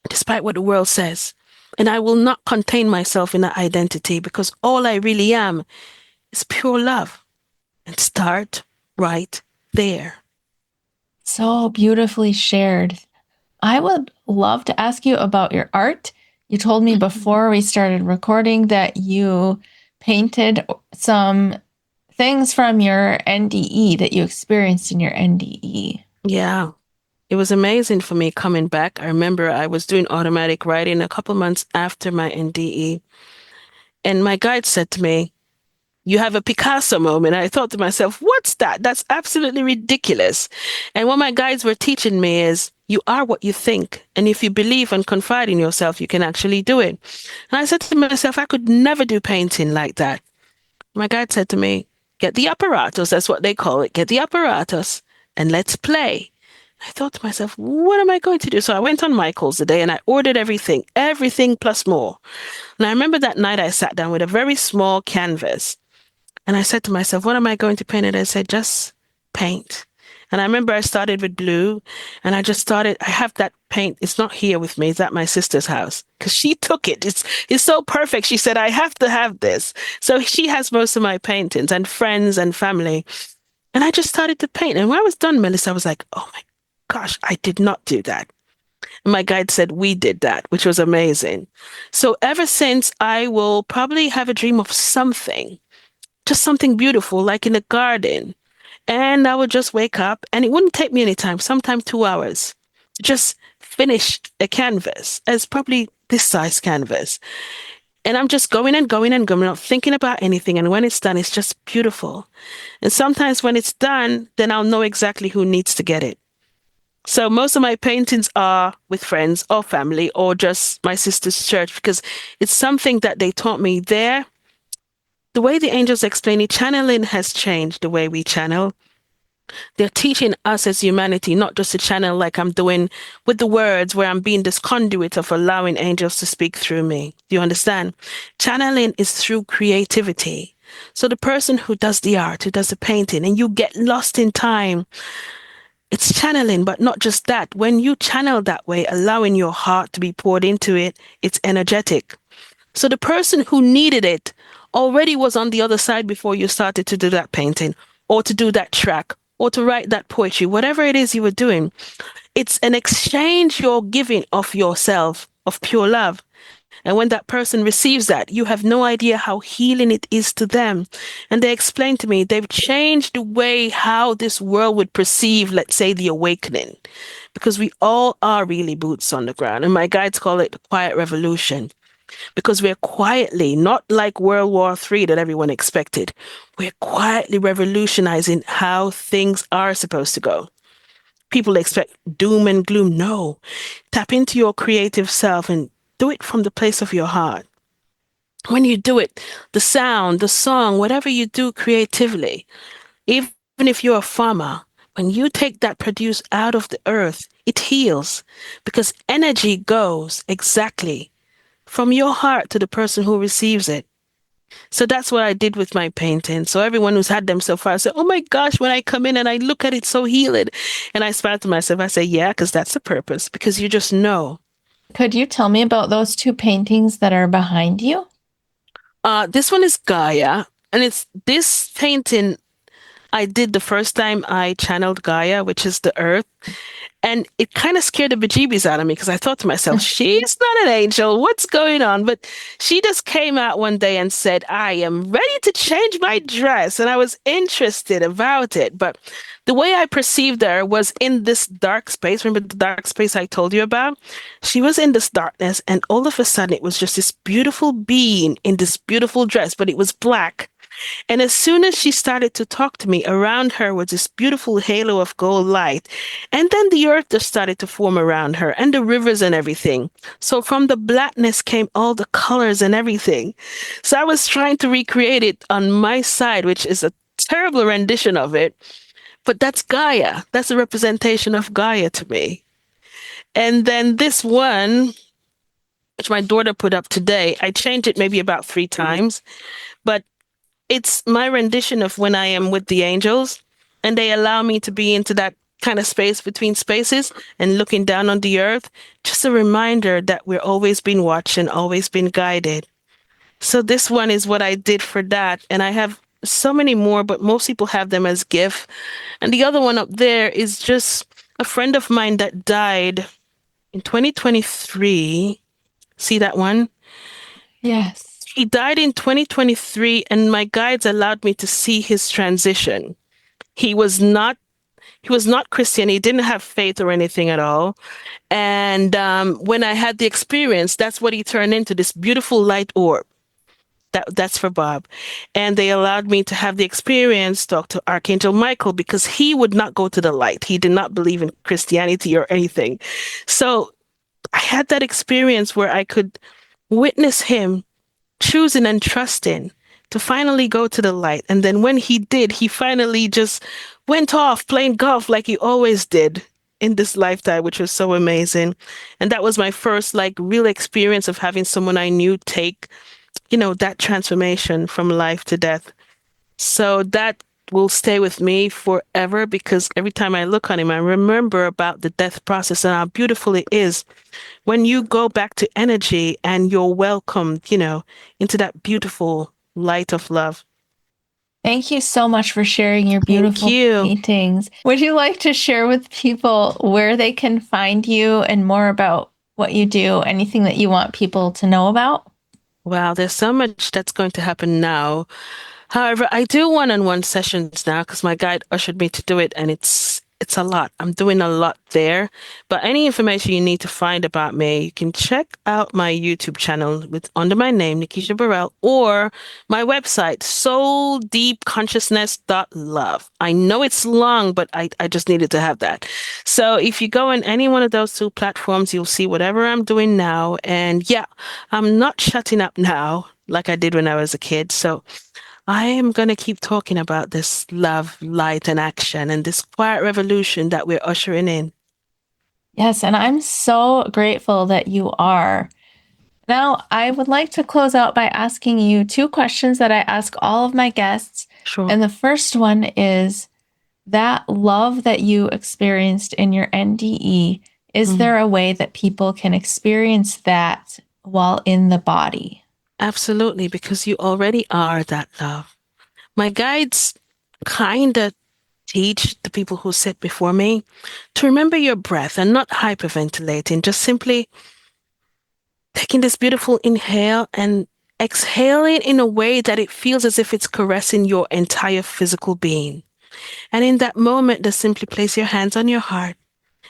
despite what the world says. And I will not contain myself in that identity because all I really am is pure love. And start right there. So beautifully shared. I would love to ask you about your art. You told me Mhm. before we started recording that you painted some things from your NDE that you experienced in your NDE. Yeah, it was amazing for me coming back. I remember I was doing automatic writing a couple months after my NDE, and my guide said to me, you have a Picasso moment. I thought to myself, what's that? That's absolutely ridiculous. And what my guides were teaching me is you are what you think. And if you believe and confide in yourself, you can actually do it. And I said to myself, I could never do painting like that. My guide said to me, get the apparatus. That's what they call it. Get the apparatus and let's play. I thought to myself, what am I going to do? So I went on Michael's today and I ordered everything, everything plus more. And I remember that night I sat down with a very small canvas and I said to myself, what am I going to paint? And I said, just paint. And I remember I started with blue and I just started. I have that paint. It's not here with me. It's at my sister's house because she took it. It's so perfect. She said, I have to have this. So she has most of my paintings and friends and family. And I just started to paint. And when I was done, Melissa, I was like, oh my gosh, I did not do that. And my guide said, we did that, which was amazing. So ever since, I will probably have a dream of something, just something beautiful, like in a garden. And I would just wake up, and it wouldn't take me any time, sometimes 2 hours, to just finish a canvas, as probably this size canvas. And I'm just going and going and going, not thinking about anything. And when it's done, it's just beautiful. And sometimes when it's done, then I'll know exactly who needs to get it. So most of my paintings are with friends or family or just my sister's church because it's something that they taught me there. The way the angels explain it, channeling has changed the way we channel. They're teaching us as humanity not just to channel like I'm doing with the words, where I'm being this conduit of allowing angels to speak through me. Do you understand? Channeling is through creativity. So the person who does the art, who does the painting, and you get lost in time, it's channeling, but not just that. When you channel that way, allowing your heart to be poured into it, it's energetic. So the person who needed it already was on the other side before you started to do that painting or to do that track or to write that poetry, whatever it is you were doing. It's an exchange you're giving of yourself, of pure love. And when that person receives that, you have no idea how healing it is to them. And they explained to me they've changed the way how this world would perceive, let's say, the awakening, because we all are really boots on the ground. And my guides call it the quiet revolution because we're quietly, not like World War III that everyone expected, we're quietly revolutionizing how things are supposed to go. People expect doom and gloom. No, tap into your creative self and do it from the place of your heart. When you do it, the sound, the song, whatever you do creatively, even if you're a farmer, when you take that produce out of the earth, it heals because energy goes exactly from your heart to the person who receives it. So that's what I did with my painting. So everyone who's had them so far said, oh my gosh, when I come in and I look at it so healed. And I smile to myself, I say, yeah, because that's the purpose, because you just know. Could you tell me about those two paintings that are behind you? This one is Gaia, and it's this painting I did the first time I channeled Gaia, which is the earth. And it kind of scared the bejeebies out of me because I thought to myself, she's not an angel. What's going on? But she just came out one day and said, I am ready to change my dress. And I was interested about it. But the way I perceived her was in this dark space. Remember the dark space I told you about? She was in this darkness, and all of a sudden it was just this beautiful being in this beautiful dress, but it was black. And as soon as she started to talk to me, around her was this beautiful halo of gold light. And then the earth just started to form around her and the rivers and everything. So from the blackness came all the colors and everything. So I was trying to recreate it on my side, which is a terrible rendition of it. But that's Gaia. That's a representation of Gaia to me. And then this one, which my daughter put up today, I changed it maybe about 3 times, but it's my rendition of when I am with the angels and they allow me to be into that kind of space between spaces and looking down on the earth. Just a reminder that we're always being watched and always being guided. So this one is what I did for that. And I have so many more, but most people have them as GIF. And the other one up there is just a friend of mine that died in 2023. See that one? Yes. He died in 2023, and my guides allowed me to see his transition. He was not he was not Christian. He didn't have faith or anything at all. And when I had the experience, that's what he turned into, this beautiful light orb. That's for Bob. And they allowed me to have the experience, talk to Archangel Michael, because he would not go to the light. He did not believe in Christianity or anything. So I had that experience where I could witness him choosing and trusting to finally go to the light. And then when he did, he finally just went off playing golf like he always did in this lifetime, which was so amazing. And that was my first like real experience of having someone I knew take, that transformation from life to death. So that will stay with me forever because every time I look on him, I remember about the death process and how beautiful it is when you go back to energy and you're welcomed, into that beautiful light of love. Thank you so much for sharing your Thank beautiful you. paintings. Would you like to share with people where they can find you and more about what you do? Anything that you want people to know about? Wow, there's so much that's going to happen now. However, I do one-on-one sessions now because my guide ushered me to do it, and it's a lot. I'm doing a lot there. But any information you need to find about me, you can check out my YouTube channel with under my name, Nekesha Burrell, or my website, souldeepconsciousness.love. I know it's long, but I just needed to have that. So if you go on any one of those two platforms, you'll see whatever I'm doing now. And yeah, I'm not shutting up now like I did when I was a kid. So I am going to keep talking about this love, light, and action and this quiet revolution that we're ushering in. Yes, and I'm so grateful that you are. Now, I would like to close out by asking you two questions that I ask all of my guests. Sure. And the first one is that love that you experienced in your NDE, is Mhm. there a way that people can experience that while in the body? Absolutely, because you already are that love. My guides kind of teach the people who sit before me to remember your breath and not hyperventilating, just simply taking this beautiful inhale and exhaling in a way that it feels as if it's caressing your entire physical being. And in that moment, just simply place your hands on your heart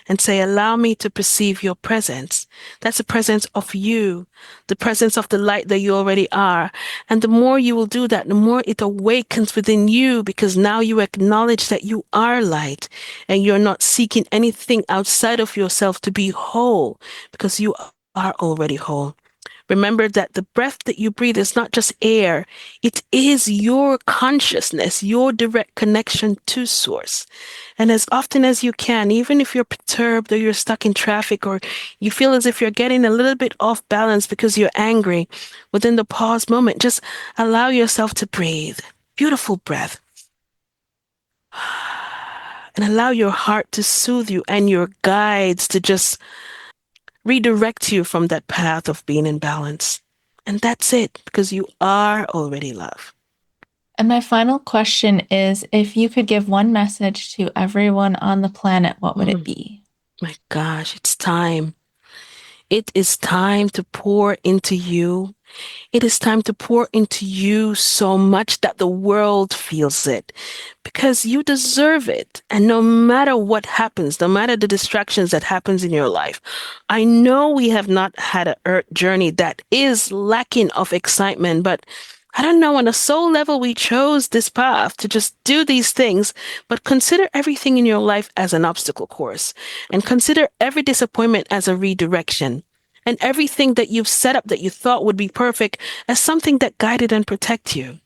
and say, allow me to perceive your presence. That's the presence of you, the presence of the light that you already are. And the more you will do that, the more it awakens within you because now you acknowledge that you are light and you're not seeking anything outside of yourself to be whole because you are already whole. Remember that the breath that you breathe is not just air, it is your consciousness, your direct connection to source. And as often as you can, even if you're perturbed or you're stuck in traffic or you feel as if you're getting a little bit off balance because you're angry, within the pause moment, just allow yourself to breathe. Beautiful breath. And allow your heart to soothe you and your guides to just redirect you from that path of being in balance. And that's it, because you are already love. And my final question is if you could give one message to everyone on the planet, what would it Mm, be? my gosh, it's time. It is time to pour into you. It is time to pour into you so much that the world feels it because you deserve it. And no matter what happens, no matter the distractions that happens in your life, I know we have not had a earth journey that is lacking of excitement, but I don't know, on a soul level, we chose this path to just do these things, but consider everything in your life as an obstacle course and consider every disappointment as a redirection and everything that you've set up that you thought would be perfect as something that guided and protect you.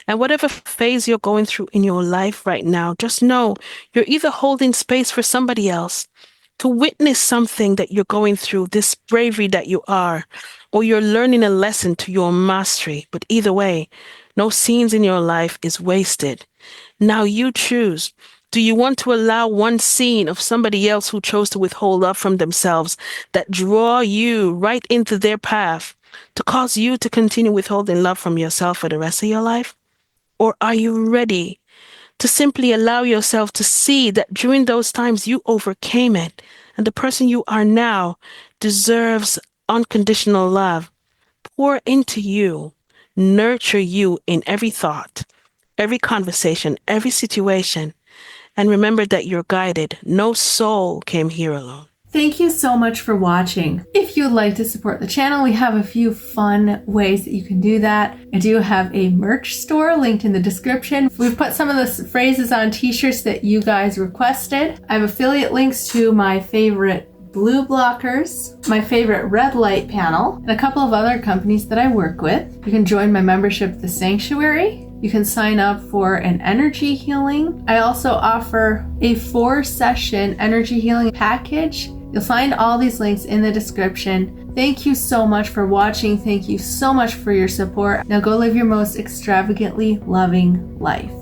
And whatever phase you're going through in your life right now, just know you're either holding space for somebody else to witness something that you're going through, this bravery that you are, or you're learning a lesson to your mastery. But either way, no scenes in your life is wasted. Now you choose. Do you want to allow one scene of somebody else who chose to withhold love from themselves that draw you right into their path to cause you to continue withholding love from yourself for the rest of your life? Or are you ready to simply allow yourself to see that during those times you overcame it and the person you are now deserves unconditional love? Pour into you, nurture you in every thought, every conversation, every situation, and remember that you're guided. No soul came here alone. Thank you so much for watching. If you'd like to support the channel, we have a few fun ways that you can do that. I do have a merch store linked in the description. We've put some of the phrases on t-shirts that you guys requested. I have affiliate links to my favorite blue blockers, my favorite red light panel, and a couple of other companies that I work with. You can join my membership at the Sanctuary. You can sign up for an energy healing. I also offer a 4-session energy healing package. You'll find all these links in the description. Thank you so much for watching. Thank you so much for your support. Now go live your most extravagantly loving life.